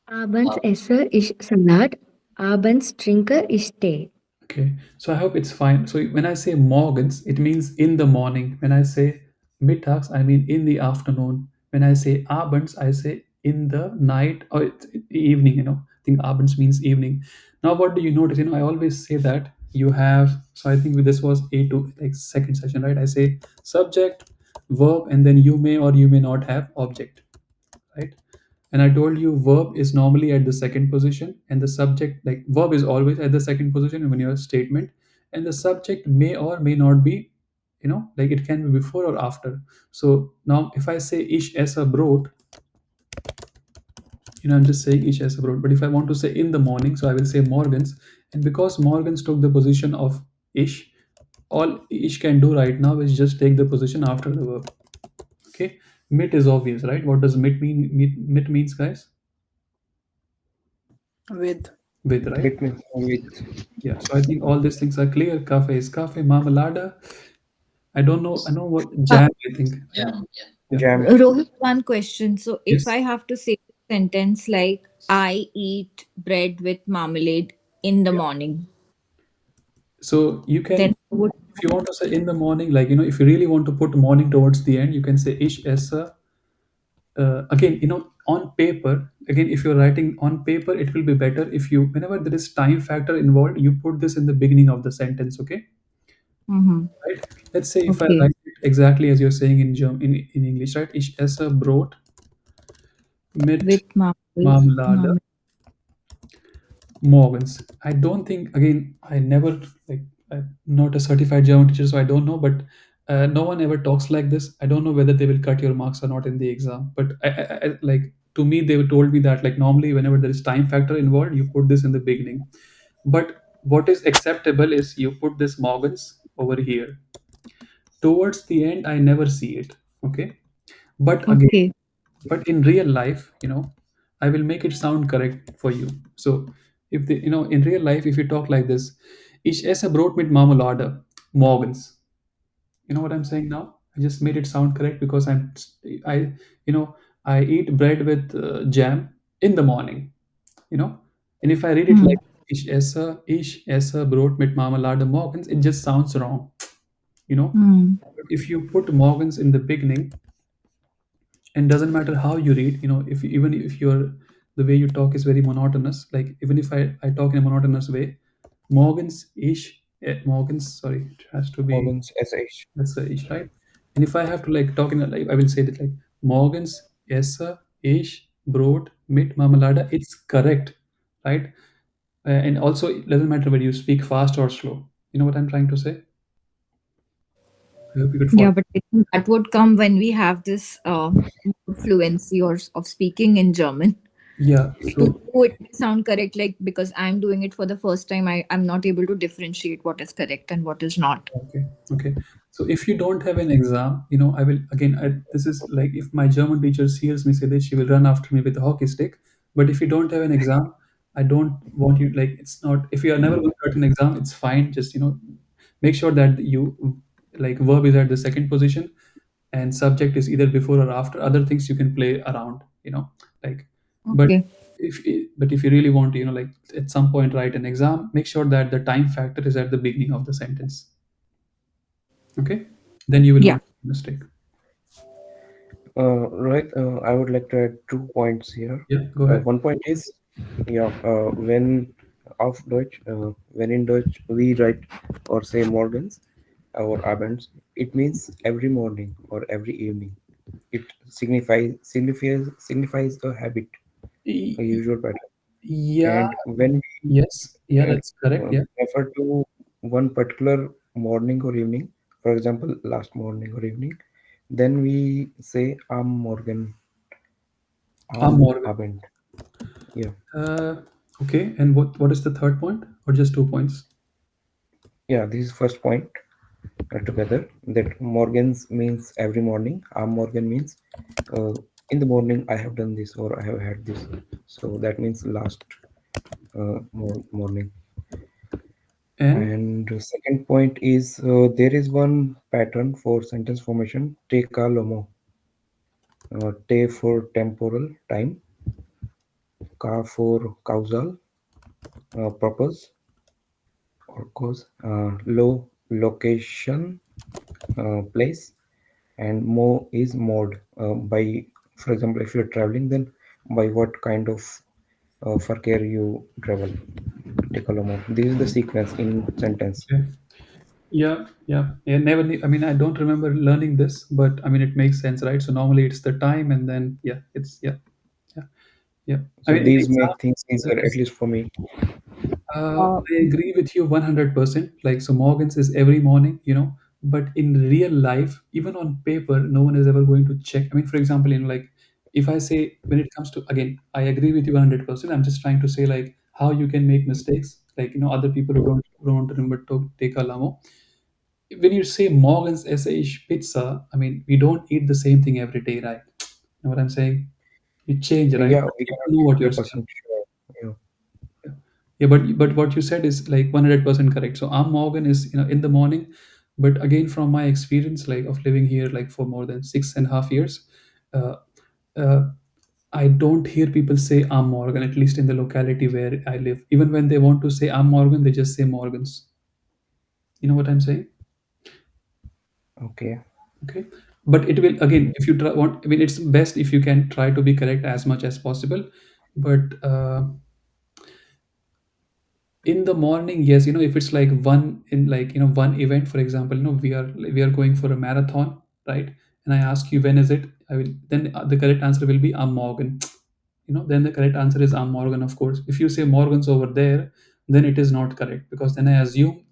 Speaker 7: Abends esse ich Salat, abends trinke ich Tee.
Speaker 1: Okay, so I hope it's fine. So when I say morgens, it means in the morning. When I say mittags, I mean in the afternoon. When I say abends, I say in the night or evening. I think abends means evening. Now, what do you notice? I always say that you have. So I think this was A2, like second session, right? I say subject, verb, and then you may or you may not have object, right? And I told you verb is normally at the second position, and the subject, like verb is always at the second position when you're a statement, and the subject may or may not be, like it can be before or after. So now if I say ich esse Brot, I'm just saying ich esse Brot. But if I want to say in the morning, so I will say morgens. And because morgens took the position of ish, all ish can do right now is just take the position after the verb. Okay. Mit is obvious, right? What does mit mean? Mit means, guys?
Speaker 5: With.
Speaker 1: With, right?
Speaker 4: With
Speaker 1: Yeah, so I think all these things are clear. Cafe is cafe. Marmalada. I don't know. I know what
Speaker 8: Uh,
Speaker 1: jam. I think.
Speaker 2: Yeah, yeah.
Speaker 1: Yeah.
Speaker 4: jam,
Speaker 8: Rohit, one question. So, if
Speaker 1: Yes.
Speaker 8: I have to say a sentence like, I eat bread with marmalade in the
Speaker 1: Yeah.
Speaker 8: morning,
Speaker 1: So you
Speaker 8: then
Speaker 1: can,
Speaker 8: I would.
Speaker 1: if you want to say in the morning, like if you really want to put morning towards the end, you can say ish essa. Again, on paper. Again, if you're writing on paper, it will be better if you, whenever there is time factor involved, you put this in the beginning of the sentence. Okay.
Speaker 8: Mm-hmm.
Speaker 1: Right. Let's say if I
Speaker 8: Okay.
Speaker 1: write it exactly as you're saying in in English, right? Ich esse Brot mit
Speaker 8: With marmalade.
Speaker 1: Marmelade morgens. I don't think, again, I never, like, I'm not a certified German teacher, so I don't know, but no one ever talks like this. I don't know whether they will cut your marks or not in the exam, but like, to me, they told me that, like, normally whenever there is time factor involved, you put this in the beginning. But what is acceptable is you put this morgens over here. Towards the end, I never see it. Okay. But again,
Speaker 8: Okay.
Speaker 1: but in real life, I will make it sound correct for you. So if the, in real life, if you talk like this, ich esse Brot mit Marmelade morgens. You know what I'm saying now? I just made it sound correct because I you know I eat bread with jam in the morning. you know and if I read it
Speaker 8: Hmm.
Speaker 1: like ich esse Brot mit Marmelade morgens, it just sounds wrong. you know
Speaker 8: Hmm.
Speaker 1: but if you put morgens in the beginning, and doesn't matter how you read, if even if the way you talk is very monotonous, like even if I talk in a monotonous way, morgens ish morgens, sorry, it has to be,
Speaker 4: Morgan's SH.
Speaker 1: that's the ish, right? And if I have to like talk in a, like, I will say that like morgens esse ish Brot mit Marmelade, it's correct, right? And also it doesn't matter whether you speak fast or slow. You know what I'm trying to say? I hope you could follow.
Speaker 8: Yeah, but I think that would come when we have this more fluency or of speaking in German.
Speaker 1: Yeah,
Speaker 8: To
Speaker 1: so
Speaker 8: you, it may sound correct, like because I'm doing it for the first time, I'm not able to differentiate what is correct and what is not.
Speaker 1: okay, okay. So if you don't have an exam, I will again. This is like if my German teacher hears me say this, she will run after me with a hockey stick. But if you don't have an exam, I don't want you, like, it's not. If you are never going to write an exam, it's fine. Just make sure that you, like, verb is at the second position, and subject is either before or after. Other things you can play around. Like, but
Speaker 8: Okay.
Speaker 1: if you really want to, like, at some point write an exam, make sure that the time factor is at the beginning of the sentence. Okay, then you will
Speaker 8: Yeah.
Speaker 1: not make a mistake.
Speaker 4: Right, I would like to add 2 points here.
Speaker 1: Yeah, go ahead.
Speaker 4: One point is, yeah, when auf Deutsch, when in Dutch we write or say morgens or abends, it means every morning or every evening. It signifies a habit,
Speaker 1: Y-
Speaker 4: a
Speaker 1: y-
Speaker 4: usual pattern.
Speaker 1: yeah,
Speaker 4: And when we
Speaker 1: yes, yeah, that's correct. Yeah.
Speaker 4: refer to one particular morning or evening, for example, last morning or evening, then we say am Morgen,
Speaker 1: I'm
Speaker 4: am
Speaker 1: Morgan.
Speaker 4: Abend. Yeah,
Speaker 1: uh okay, and what is the third point, or just 2 points?
Speaker 4: yeah. This is first point together. That Morgens means every morning. Am Morgen means uh, in the morning I have done this or I have had this. So that means last morning.
Speaker 1: And
Speaker 4: And the second point is there is one pattern for sentence formation. Te ka lomo. Te for temporal time, ka for causal purpose or cause, location, place, and mo is mode. By, for example, if you're traveling, then by what kind of verkehr you travel. Take a lomo. This is the sequence in sentence.
Speaker 1: okay, yeah, yeah, yeah. I mean, I don't remember learning this, but I mean, it makes sense, right? So normally it's the time, and then yeah, it's yeah, yeah, yeah. I
Speaker 4: So
Speaker 1: mean, in
Speaker 4: these make things
Speaker 1: exam,
Speaker 4: easier, at least for me.
Speaker 5: Uh,
Speaker 1: I agree with you 100%. Like, so Morgan's is every morning, but in real life, even on paper, no one is ever going to check. I mean, for example, like, if I say, when it comes to, again, I agree with you 100%. I'm just trying to say, like, how you can make mistakes. Like, other people who don't remember to take a lamo. When you say Morgan's SH pizza, I mean, we don't eat the same thing every day, right? You know what I'm saying? You change, right?
Speaker 4: Yeah,
Speaker 1: But
Speaker 4: we
Speaker 1: people
Speaker 4: cannot
Speaker 1: know
Speaker 4: be
Speaker 1: what you're saying.
Speaker 4: 100% sure. Yeah.
Speaker 1: Yeah, but what you said is like 100% correct. So Am Morgan is, in the morning, but again, from my experience, like, of living here like for more than 6.5 years, uh, uh, I don't hear people say Am Morgan, at least in the locality where I live. Even when they want to say Am Morgan, they just say Morgans. You know what I'm saying?
Speaker 4: Okay.
Speaker 1: Okay, but it will, again, if you I mean, it's best if you can try to be correct as much as possible, but In the morning, yes, if it's like one in like one event, for example, we are going for a marathon, right? And I ask you when is it, I will then the correct answer will be am morgen. Then the correct answer is am morgen. Of course, if you say morgens over there, then it is not correct, because then I assume,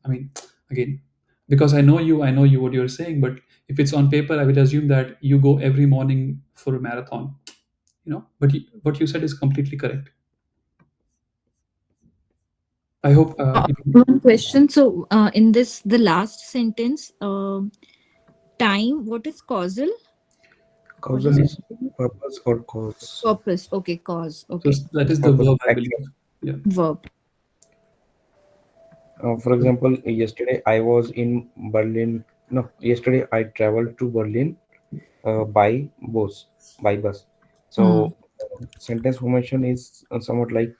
Speaker 1: again, because I know you what you're saying, but if it's on paper, I would assume that you go every morning for a marathon. But what you said is completely correct. I hope
Speaker 8: One question. So, in this, the last sentence, time, what is causal? What
Speaker 4: Causal
Speaker 8: is
Speaker 4: is purpose or cause.
Speaker 8: purpose? Okay, cause.
Speaker 1: so.
Speaker 8: Okay,
Speaker 1: That is the
Speaker 4: Purpose
Speaker 1: verb,
Speaker 4: of
Speaker 1: I
Speaker 4: action.
Speaker 1: believe. Yeah.
Speaker 8: verb.
Speaker 4: For example, yesterday I was in Berlin. No, yesterday I traveled to Berlin by bus. By bus.
Speaker 8: Hmm.
Speaker 4: So sentence formation is somewhat like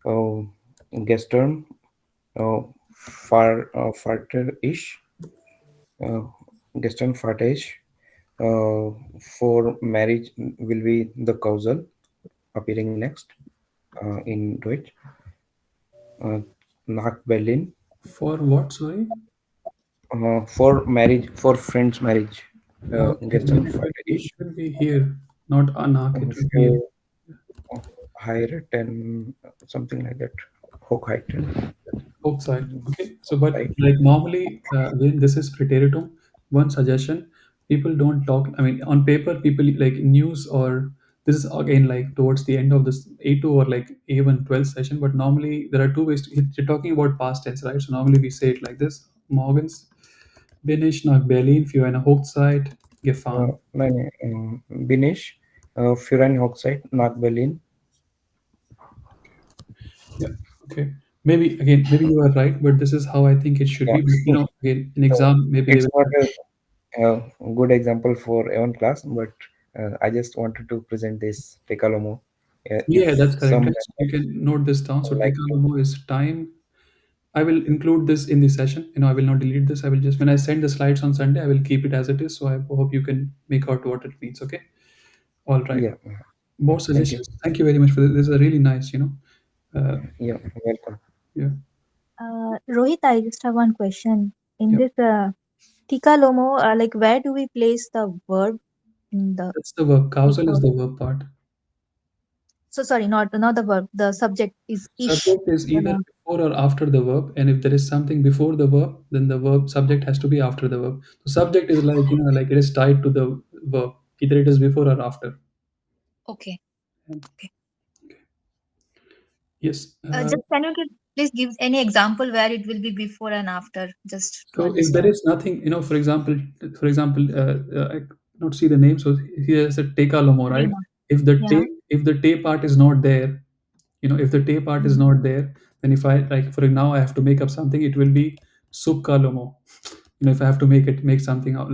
Speaker 4: uh, gestern, farter-ish, uh, gestern farter-ish. For marriage will be the causal appearing next in Deutsch. Uh, Nach Berlin.
Speaker 1: For what? Sorry.
Speaker 4: For marriage, for friends' marriage.
Speaker 1: Okay,
Speaker 4: Gestern
Speaker 1: then it
Speaker 4: farter-ish.
Speaker 1: will be here, not anak. It will be here.
Speaker 4: For heiraten, something like that. Hochheiten.
Speaker 1: Outside. Okay. So, but
Speaker 4: Right.
Speaker 1: like normally, again, this is preteritum. One suggestion: people don't talk. On paper, people like news, or this is again like towards the end of this A2 or like A1 12 session. But normally, there are two ways. You're talking about past tense, right? So normally we say it like this: Morgens bin ich nach Berlin für eine Hochzeit gefahren.
Speaker 4: Nein, bin ich für eine Hochzeit nach Berlin.
Speaker 1: Yeah. Okay. Maybe you are right, but this is how I think it should
Speaker 4: Yeah.
Speaker 1: be. But, again, in
Speaker 4: So
Speaker 1: exam, maybe they
Speaker 4: it's
Speaker 1: will
Speaker 4: not
Speaker 1: have.
Speaker 4: a good example for everyone class, but I just wanted to present this Tekalomo. If
Speaker 1: Yeah, that's correct,
Speaker 4: some
Speaker 1: guys. You
Speaker 4: members
Speaker 1: can note this down. So
Speaker 4: like to,
Speaker 1: Tekalomo is time. I will include this in the session. I will not delete this. I will just when I send the slides on Sunday, I will keep it as it is. So I hope you can make out what it means. Okay. All right.
Speaker 4: yeah,
Speaker 1: More
Speaker 4: thank you.
Speaker 1: suggestions. Thank you very much for this. This is a really nice. Uh,
Speaker 4: Yeah, welcome.
Speaker 1: yeah.
Speaker 5: Rohit, I just have one question. In
Speaker 1: Yeah.
Speaker 5: this Tika Lomo, like where do we place the verb in the
Speaker 1: That's the verb.
Speaker 5: like
Speaker 1: Causal is the verb part.
Speaker 5: so sorry, not the verb. The subject is ish.
Speaker 1: Subject is
Speaker 5: The
Speaker 1: either
Speaker 5: noun.
Speaker 1: before or after the verb, and if there is something before the verb, then the verb subject has to be after the verb. So subject is like it is tied to the verb. Either it is before or after.
Speaker 5: Okay.
Speaker 1: And
Speaker 5: Okay.
Speaker 1: yes.
Speaker 5: Just can you please give any example where it will be before and after, just to
Speaker 1: So if there
Speaker 5: understand?
Speaker 1: is nothing, I not see the name. So here is a teka lomo, right?
Speaker 5: Rima.
Speaker 1: If the
Speaker 5: Yeah.
Speaker 1: te if the te part is not there, if the te part is
Speaker 5: Mm.
Speaker 1: not there, then if I like for now I have to make up something, it will be subka lomo. If I have to make something out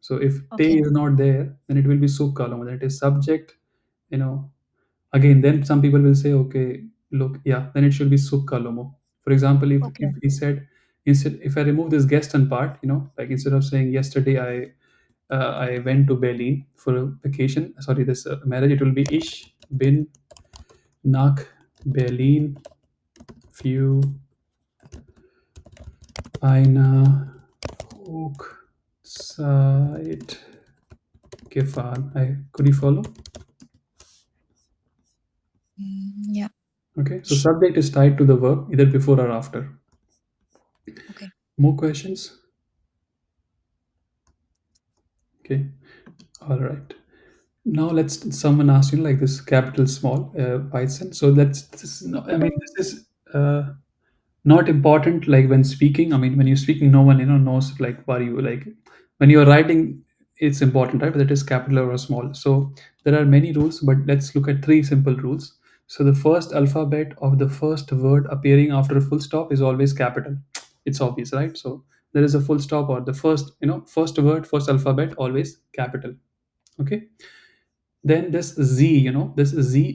Speaker 1: so if te
Speaker 5: Okay.
Speaker 1: is not there, then it will be subka lomo. That is subject. You know, Again, then some people will say, okay, look, yeah, then it should be subka lomo. For example, if
Speaker 5: Okay.
Speaker 1: he said instead, if I remove this gestan part, like instead of saying yesterday I went to Berlin for a vacation. Sorry, this marriage. It will be ich bin nach Berlin für eine Hochzeit gefahren. Could you follow?
Speaker 5: Yeah.
Speaker 1: Okay, so subject is tied to the verb either before or after.
Speaker 5: Okay.
Speaker 1: More questions? Okay, all right. Now let's someone ask like this capital small Python. So let's this is not, I mean this is not important like when speaking. When you're speaking, no one knows like what you like. When you're writing, it's important, right? Whether it is capital or small. So there are many rules, but let's look at three simple rules. So the first alphabet of the first word appearing after a full stop is always capital. It's obvious, right? So there is a full stop or the first word, first alphabet, always capital. Okay. Then this Z,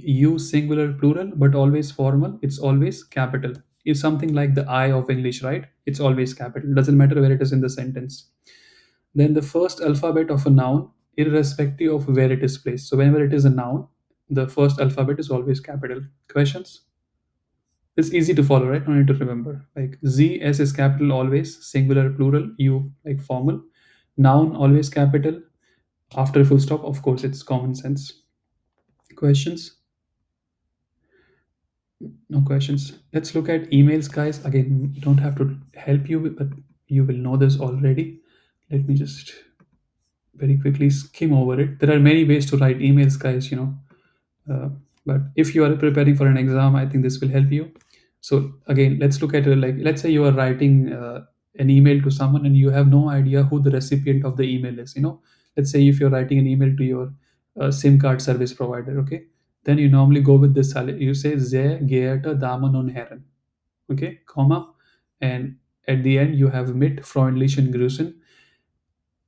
Speaker 1: U singular plural, but always formal, it's always capital. It's something like the I of English, right? It's always capital. Doesn't matter where it is in the sentence. Then the first alphabet of a noun, irrespective of where it is placed. So whenever it is a noun, the first alphabet is always capital. Questions? It's easy to follow, right? No need to remember. Like Z, S is capital always, singular, plural, U like formal. Noun always capital. After a full stop, of course, it's common sense. Questions? No questions. Let's look at emails, guys. Again, don't have to help you, but you will know this already. Let me just very quickly skim over it. There are many ways to write emails, guys. Uh, but if you are preparing for an exam, I think this will help you. So again, let's look at it like, let's say you are writing an email to someone and you have no idea who the recipient of the email is. Let's say if you're writing an email to your SIM card service provider, okay, then you normally go with this. You say sehr geehrte Damen und Herren, okay, comma, and at the end you have mit freundlichen Grüßen.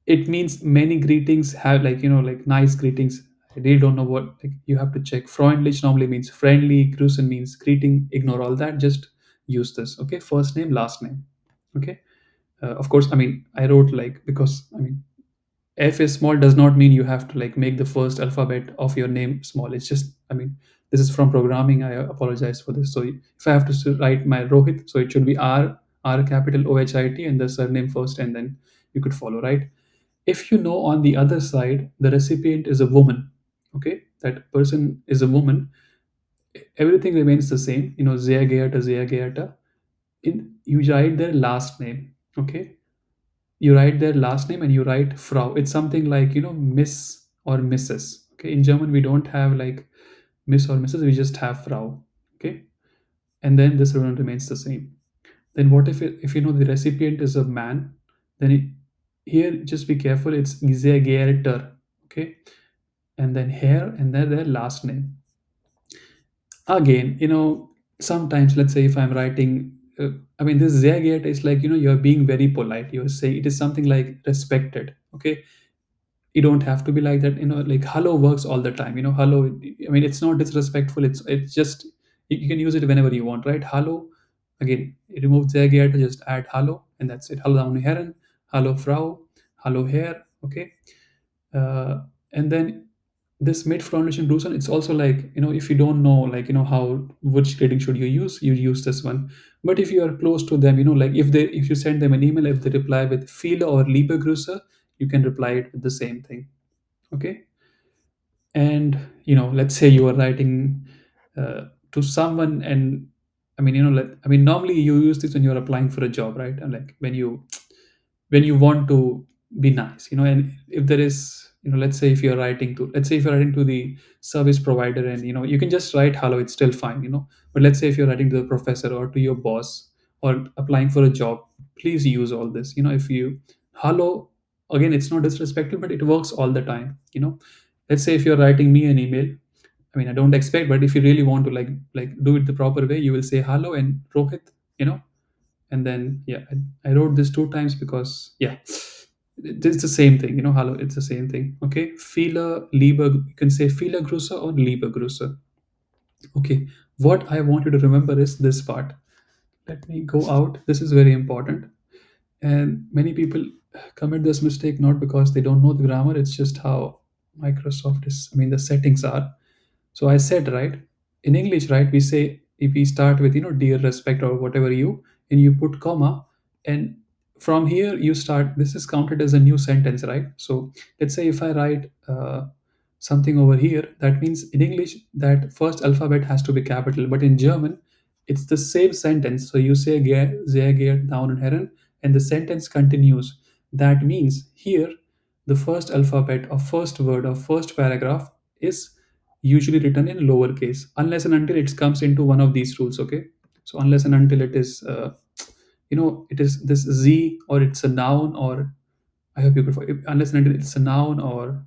Speaker 1: It means many greetings have, like, like nice greetings. I really don't know what, like, you have to check. Freundlich normally means friendly, grüßen means greeting. Ignore all that, just use this, okay? First name, last name, okay? Of course, I mean, I wrote like, because I mean, F is small does not mean you have to like make the first alphabet of your name small. It's just, I mean, this is from programming. I apologize for this. So if I have to write my Rohit, so it should be R capital OHIT and the surname first, and then you could follow, right? If you know on the other side the recipient is a woman, okay, that person is a woman, everything remains the same. Zia Geata, Zia Geata. You write their last name, okay? You write their last name and you write Frau. It's something like, Miss or Mrs. Okay, in German we don't have like Miss or Mrs. We just have Frau, okay? And then this one remains the same. Then what if you know the recipient is a man? Then here just be careful. It's Geerter, okay? And then here and then their last name. Again, sometimes let's say if I'm writing, I mean, this Zeagate is like, you're being very polite. You're saying it is something like respected, okay? You don't have to be like that. Like hello works all the time. Hello, I mean, it's not disrespectful. It's just, you can use it whenever you want, right? Hello. Again, remove Zeagate, just add hello, and that's it. Hallo Damen und Herren, hello Frau, hello Herr, okay? uh, and then this mid foundation Bruson, it's also like, if you don't know, like, how, which grading should you use this one. But if you are close to them, like if you send them an email, if they reply with viele or liebe Grüße, you can reply it with the same thing, okay? And let's say you are writing to someone, and I mean, I mean, normally you use this when you're applying for a job, right? And like when you want to be nice, and if there is, let's say if you're writing to the service provider, and you can just write hello, it's still fine, but let's say if you're writing to the professor or to your boss or applying for a job, please use all this. If you hello, again, it's not disrespectful, but it works all the time. Let's say if you're writing me an email, I mean, I don't expect, but if you really want to like do it the proper way, you will say hello and Rohit, you know and then yeah, I wrote this two times because yeah, it's the same thing. Hello, it's the same thing. Okay, viele liebe, you can say viele Grüße or liebe Grüße. Okay, what I want you to remember is this part. Let me go out. This is very important, and many people commit this mistake not because they don't know the grammar. It's just how Microsoft is. I mean, the settings are. So I said, right, in English, right, we say, if we start with, dear, respect, or whatever and you put comma, and from here you start, this is counted as a new sentence, right? So let's say if I write something over here, that means in English that first alphabet has to be capital, but in German, it's the same sentence. So you say sehr geehrt Damen und Herren, and the sentence continues. That means here, the first alphabet or first word or first paragraph is usually written in lowercase unless and until it comes into one of these rules, okay? So unless and until it is it is this Z, or it's a noun, or I hope you could unless and until it's a noun or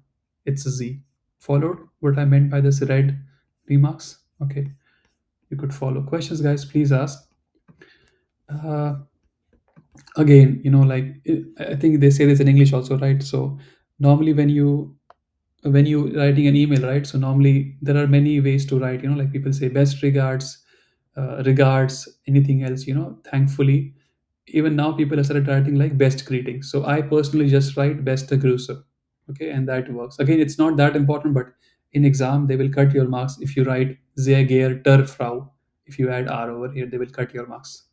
Speaker 1: it's a Z. Followed what I meant by this red remarks? Okay, you could follow. Questions, guys, please ask. uh, Again, I think they say this in English also, right? So normally when you writing an email, right, so normally there are many ways to write, like people say best regards, regards, anything else, thankfully. Even now people have started writing like best greetings, so I personally just write best grüße, okay, and that works. Again, it's not that important, but in exam they will cut your marks if you write sehr geehrter Frau. If you add R over here, they will cut your marks.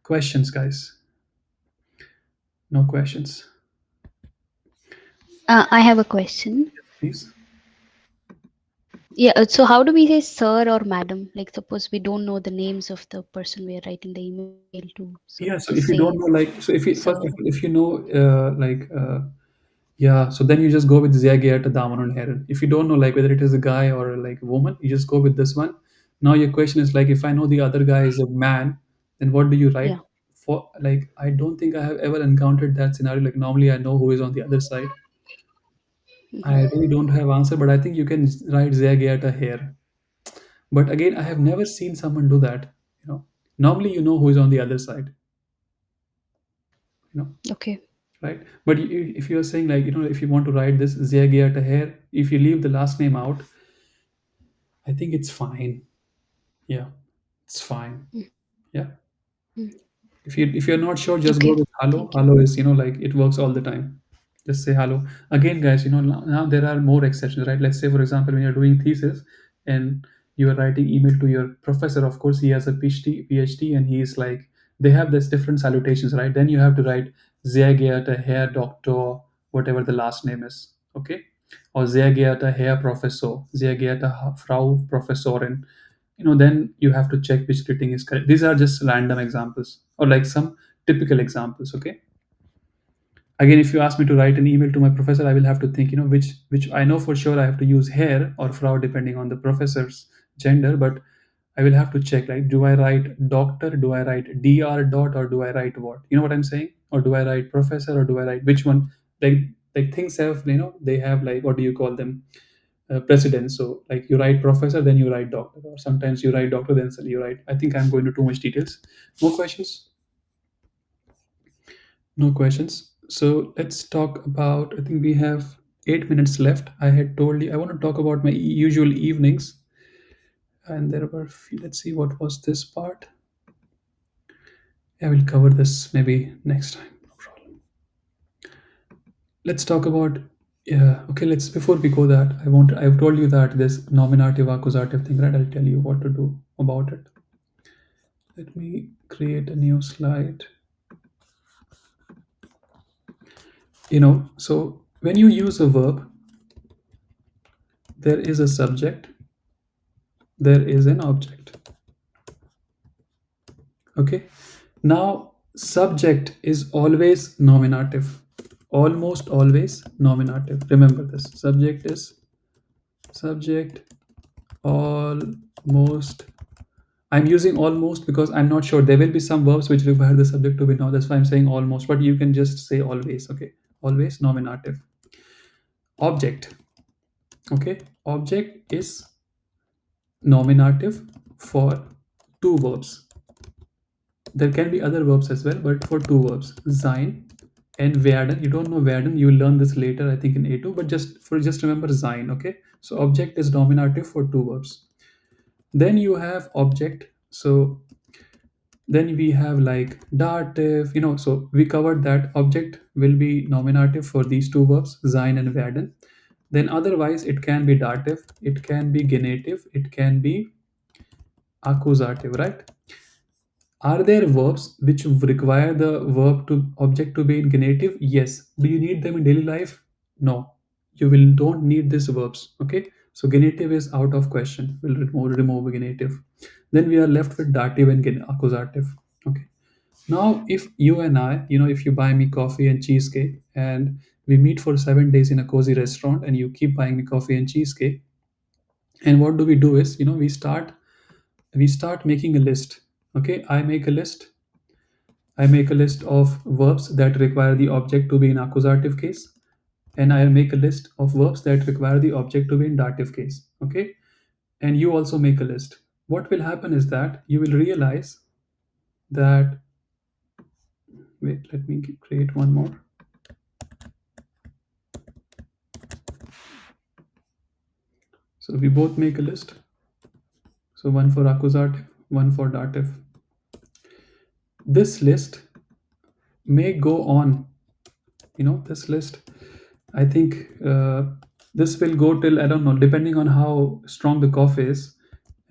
Speaker 1: Questions, guys? No questions.
Speaker 9: I have a question.
Speaker 1: Please.
Speaker 9: Yeah, so how do we say sir or madam? Like, suppose we don't know the names of the person we are writing the email to, so
Speaker 1: Yeah.
Speaker 9: just
Speaker 1: So if you
Speaker 9: say
Speaker 1: don't know, like, so if you
Speaker 9: sir.
Speaker 1: first, if you know, yeah, so then you just go with Ziagiata Damanun Heron. If you don't know, like, whether it is a guy or like a woman, you just go with this one. Now your question is like, if I know the other guy is a man, then what do you write?
Speaker 9: Yeah.
Speaker 1: For like, I don't think I have ever encountered that scenario. Like, normally I know who is on the other side.
Speaker 9: Hmm.
Speaker 1: I really don't have answer, but I think you can write Ziagiata here. But again, I have never seen someone do that. You know, normally you know who is on the other side. You know,
Speaker 9: Okay.
Speaker 1: right? But if you are saying like, if you want to write this Ziagiata here, if you leave the last name out, I think it's fine. Yeah, it's fine.
Speaker 9: Mm,
Speaker 1: Yeah.
Speaker 9: mm.
Speaker 1: If you're not sure, just go
Speaker 9: Okay.
Speaker 1: with hello.
Speaker 9: Thank you.
Speaker 1: Hello is, like, it works all the time. Just say hello. Again, guys, now there are more exceptions, right? Let's say, for example, when you're doing thesis and you are writing email to your professor, of course, he has a PhD, and he is like, they have this different salutations, right? Then you have to write sehr geehrter Herr Doctor, whatever the last name is, okay? Or sehr geehrter Herr Professor, sehr geehrte Frau Professorin, then you have to check which greeting is correct. These are just random examples or like some typical examples, okay? Again, if you ask me to write an email to my professor, I will have to think, which I know for sure I have to use Herr or Frau depending on the professor's gender, but I will have to check, like, do I write doctor, do I write dr dot, or do I write what, you know what I'm saying? Or do I write professor, or do I write which one? Like things have, they have, like, what do you call them, precedence. So like, you write professor, then you write doctor, or sometimes you write doctor, then you write, I think I'm going to too much details. More questions? No questions. So let's talk about, I think we have 8 minutes left. I had told you I want to talk about my usual evenings, and there were let's see, what was this part. I will cover this maybe next time, no problem. Let's talk about, yeah, okay, let's, before we go that, I've told you that this nominative accusative thing, right? I'll tell you what to do about it. Let me create a new slide. So when you use a verb, there is a subject, there is an object. Okay. Now, subject is always nominative, almost always nominative. Remember this. Subject almost. I'm using almost because I'm not sure. There will be some verbs which require the subject to be now. That's why I'm saying almost, but you can just say always. Okay. Always nominative. Object. Okay. Object is nominative for two verbs. There can be other verbs as well, but for two verbs, sein and werden. You don't know werden, you will learn this later, I think in A2, but just remember sein, okay? So object is nominative for two verbs. Then you have object. So then we have like dative, so we covered that object will be nominative for these two verbs, sein and werden. Then otherwise it can be dative, it can be genative, it can be accusative, right? Are there verbs which require the verb to object to be in genitive? Yes. Do you need them in daily life? No. You will don't need these verbs. Okay. So genitive is out of question. We'll remove genitive. Then we are left with dative and accusative. Okay. Now, if you and I, if you buy me coffee and cheesecake, and we meet for 7 days in a cozy restaurant, and you keep buying me coffee and cheesecake, and what do we do is, we start making a list. Okay. I make a list of verbs that require the object to be in accusative case, and I make a list of verbs that require the object to be in dative case. Okay, and you also make a list. What will happen is that you will realize that. Wait, let me create one more. So we both make a list. So one for accusative, one for dative. This list may go on. This list, I think, this will go till, I don't know, depending on how strong the cough is,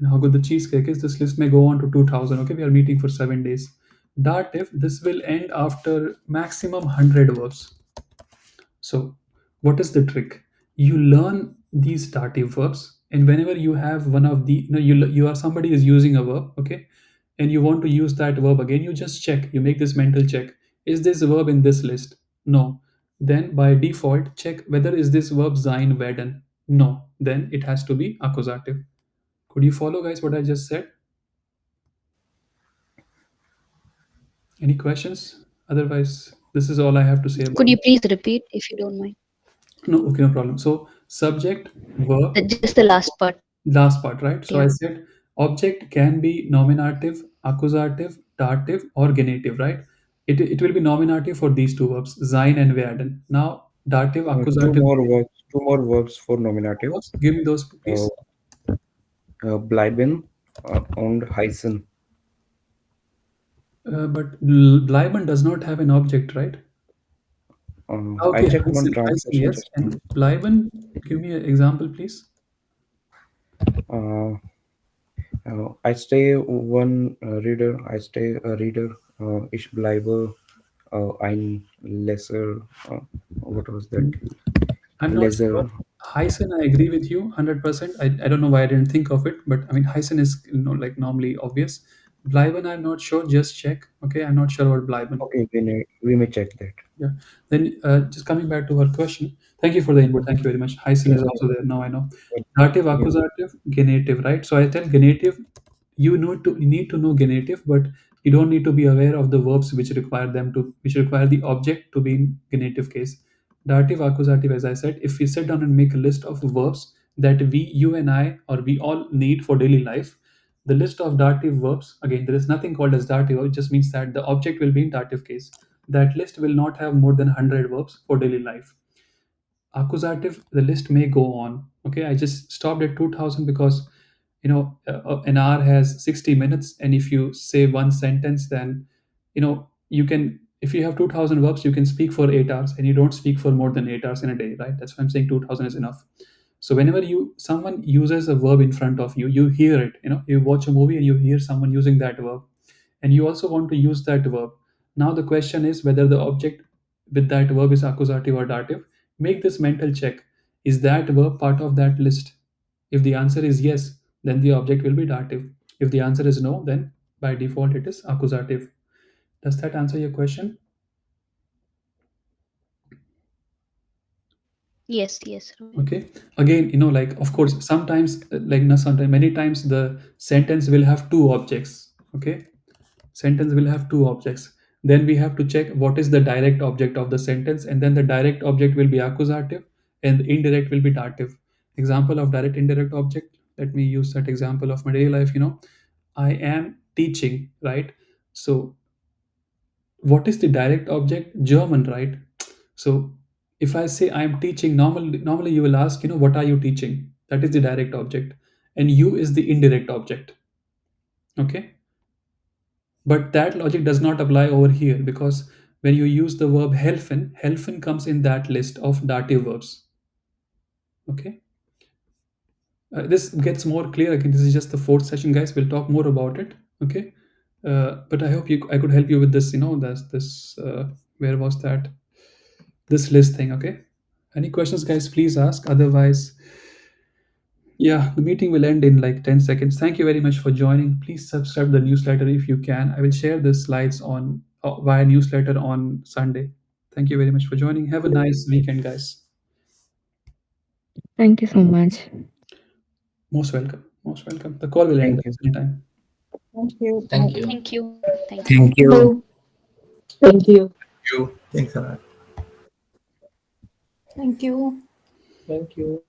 Speaker 1: and how good the cheesecake is, this list may go on to 2000. Okay, we are meeting for 7 days. Dative, this will end after maximum 100 verbs. So, what is the trick? You learn these dative verbs, and whenever you have one of the, you are somebody is using a verb, okay, and you want to use that verb again, you just check. You make this mental check: is this verb in this list? No. Then by default, check whether is this verb sein werden. No. Then it has to be accusative. Could you follow, guys, what I just said? Any questions? Otherwise, this is all I have to say
Speaker 9: Could
Speaker 1: about
Speaker 9: you
Speaker 1: it.
Speaker 9: please repeat if you don't mind?
Speaker 1: No, okay, no problem. So, subject, verb,
Speaker 9: Just the last part.
Speaker 1: last part, right? So I
Speaker 9: Yeah.
Speaker 1: said object can be nominative, accusative, dative, or genitive, right? It will be nominative for these two verbs, sein and werden. Now, dative, accusative,
Speaker 4: Two more verbs for nominative.
Speaker 1: give me those,
Speaker 4: Uh,
Speaker 1: please.
Speaker 4: bleiben and heißen.
Speaker 1: But bleiben does not have an object, right?
Speaker 4: I
Speaker 1: Okay,
Speaker 4: checked one
Speaker 1: heißen,
Speaker 4: translation
Speaker 1: yes.
Speaker 4: just now.
Speaker 1: And bleiben, give me an example, please.
Speaker 4: Uh, I stay one reader. I stay a reader. Ich bleibe ein Leser. What was that?
Speaker 1: I'm not sure.
Speaker 4: Leser.
Speaker 1: Hyson, I agree with you 100%. I don't know why I didn't think of it, but I mean, Hyson is like normally obvious. Bleiben, I'm not sure. Just check. Okay, I'm not sure about Bleiben.
Speaker 4: Okay, we may check that.
Speaker 1: Yeah. Then just coming back to her question. Thank you for the input. Thank you very much. Hyson
Speaker 4: Yeah,
Speaker 1: is also there. Now I know.
Speaker 4: yeah,
Speaker 1: Dative,
Speaker 4: yeah.
Speaker 1: accusative, genitive, right? So I tell genitive, you need to know genitive, but you don't need to be aware of the verbs which require the object to be in genitive case. Dative, accusative, as I said, if we sit down and make a list of verbs that you and I, or we all need for daily life, the list of dative verbs, again, there is nothing called as dative. It just means that the object will be in dative case. That list will not have more than 100 verbs for daily life. Accusative, the list may go on. Okay, I just stopped at 2000 because an hour has 60 minutes, and if you say one sentence, then you can, if you have 2000 verbs, you can speak for 8 hours, and you don't speak for more than 8 hours in a day, right? That's why I'm saying 2000 is enough. So whenever someone uses a verb in front of you, you hear it. You watch a movie and you hear someone using that verb, and you also want to use that verb. Now the question is whether the object with that verb is accusative or dative. Make this mental check: is that verb part of that list? If the answer is yes, then the object will be dative. If the answer is no, then by default it is accusative. Does that answer your question?
Speaker 9: Yes, yes, Rohit.
Speaker 1: Okay, again, like, of course, sometimes, like, no, sometimes, many times the sentence will have two objects. Okay, sentence will have two objects. Then we have to check what is the direct object of the sentence, and then the direct object will be accusative and the indirect will be dative. Example of direct indirect object, let me use that example of my daily life. I am teaching, right? So what is the direct object? German, right? So if I say I am teaching, normally you will ask, what are you teaching? That is the direct object, and you is the indirect object. Okay, but that logic does not apply over here, because when you use the verb helfen comes in that list of dative verbs. Okay, this gets more clear. Again, this is just the fourth session, guys. We'll talk more about it. Okay, but I hope I could help you with this. This where was that, this list thing? Okay, any questions, guys? Please ask. Otherwise, yeah, the meeting will end in like 10 seconds. Thank you very much for joining. Please subscribe the newsletter if you can. I will share the slides on via newsletter on Sunday. Thank you very much for joining. Have a nice weekend, guys.
Speaker 7: Thank you so much.
Speaker 1: Most welcome. Most welcome. The call will end,
Speaker 4: Thank you.
Speaker 1: guys, anytime.
Speaker 5: Thank you.
Speaker 2: Thank you.
Speaker 9: Thank you. Thank you.
Speaker 10: Thank you.
Speaker 7: Hello.
Speaker 5: Thank you.
Speaker 10: Thanks a lot.
Speaker 3: Thank you.
Speaker 4: Thank you.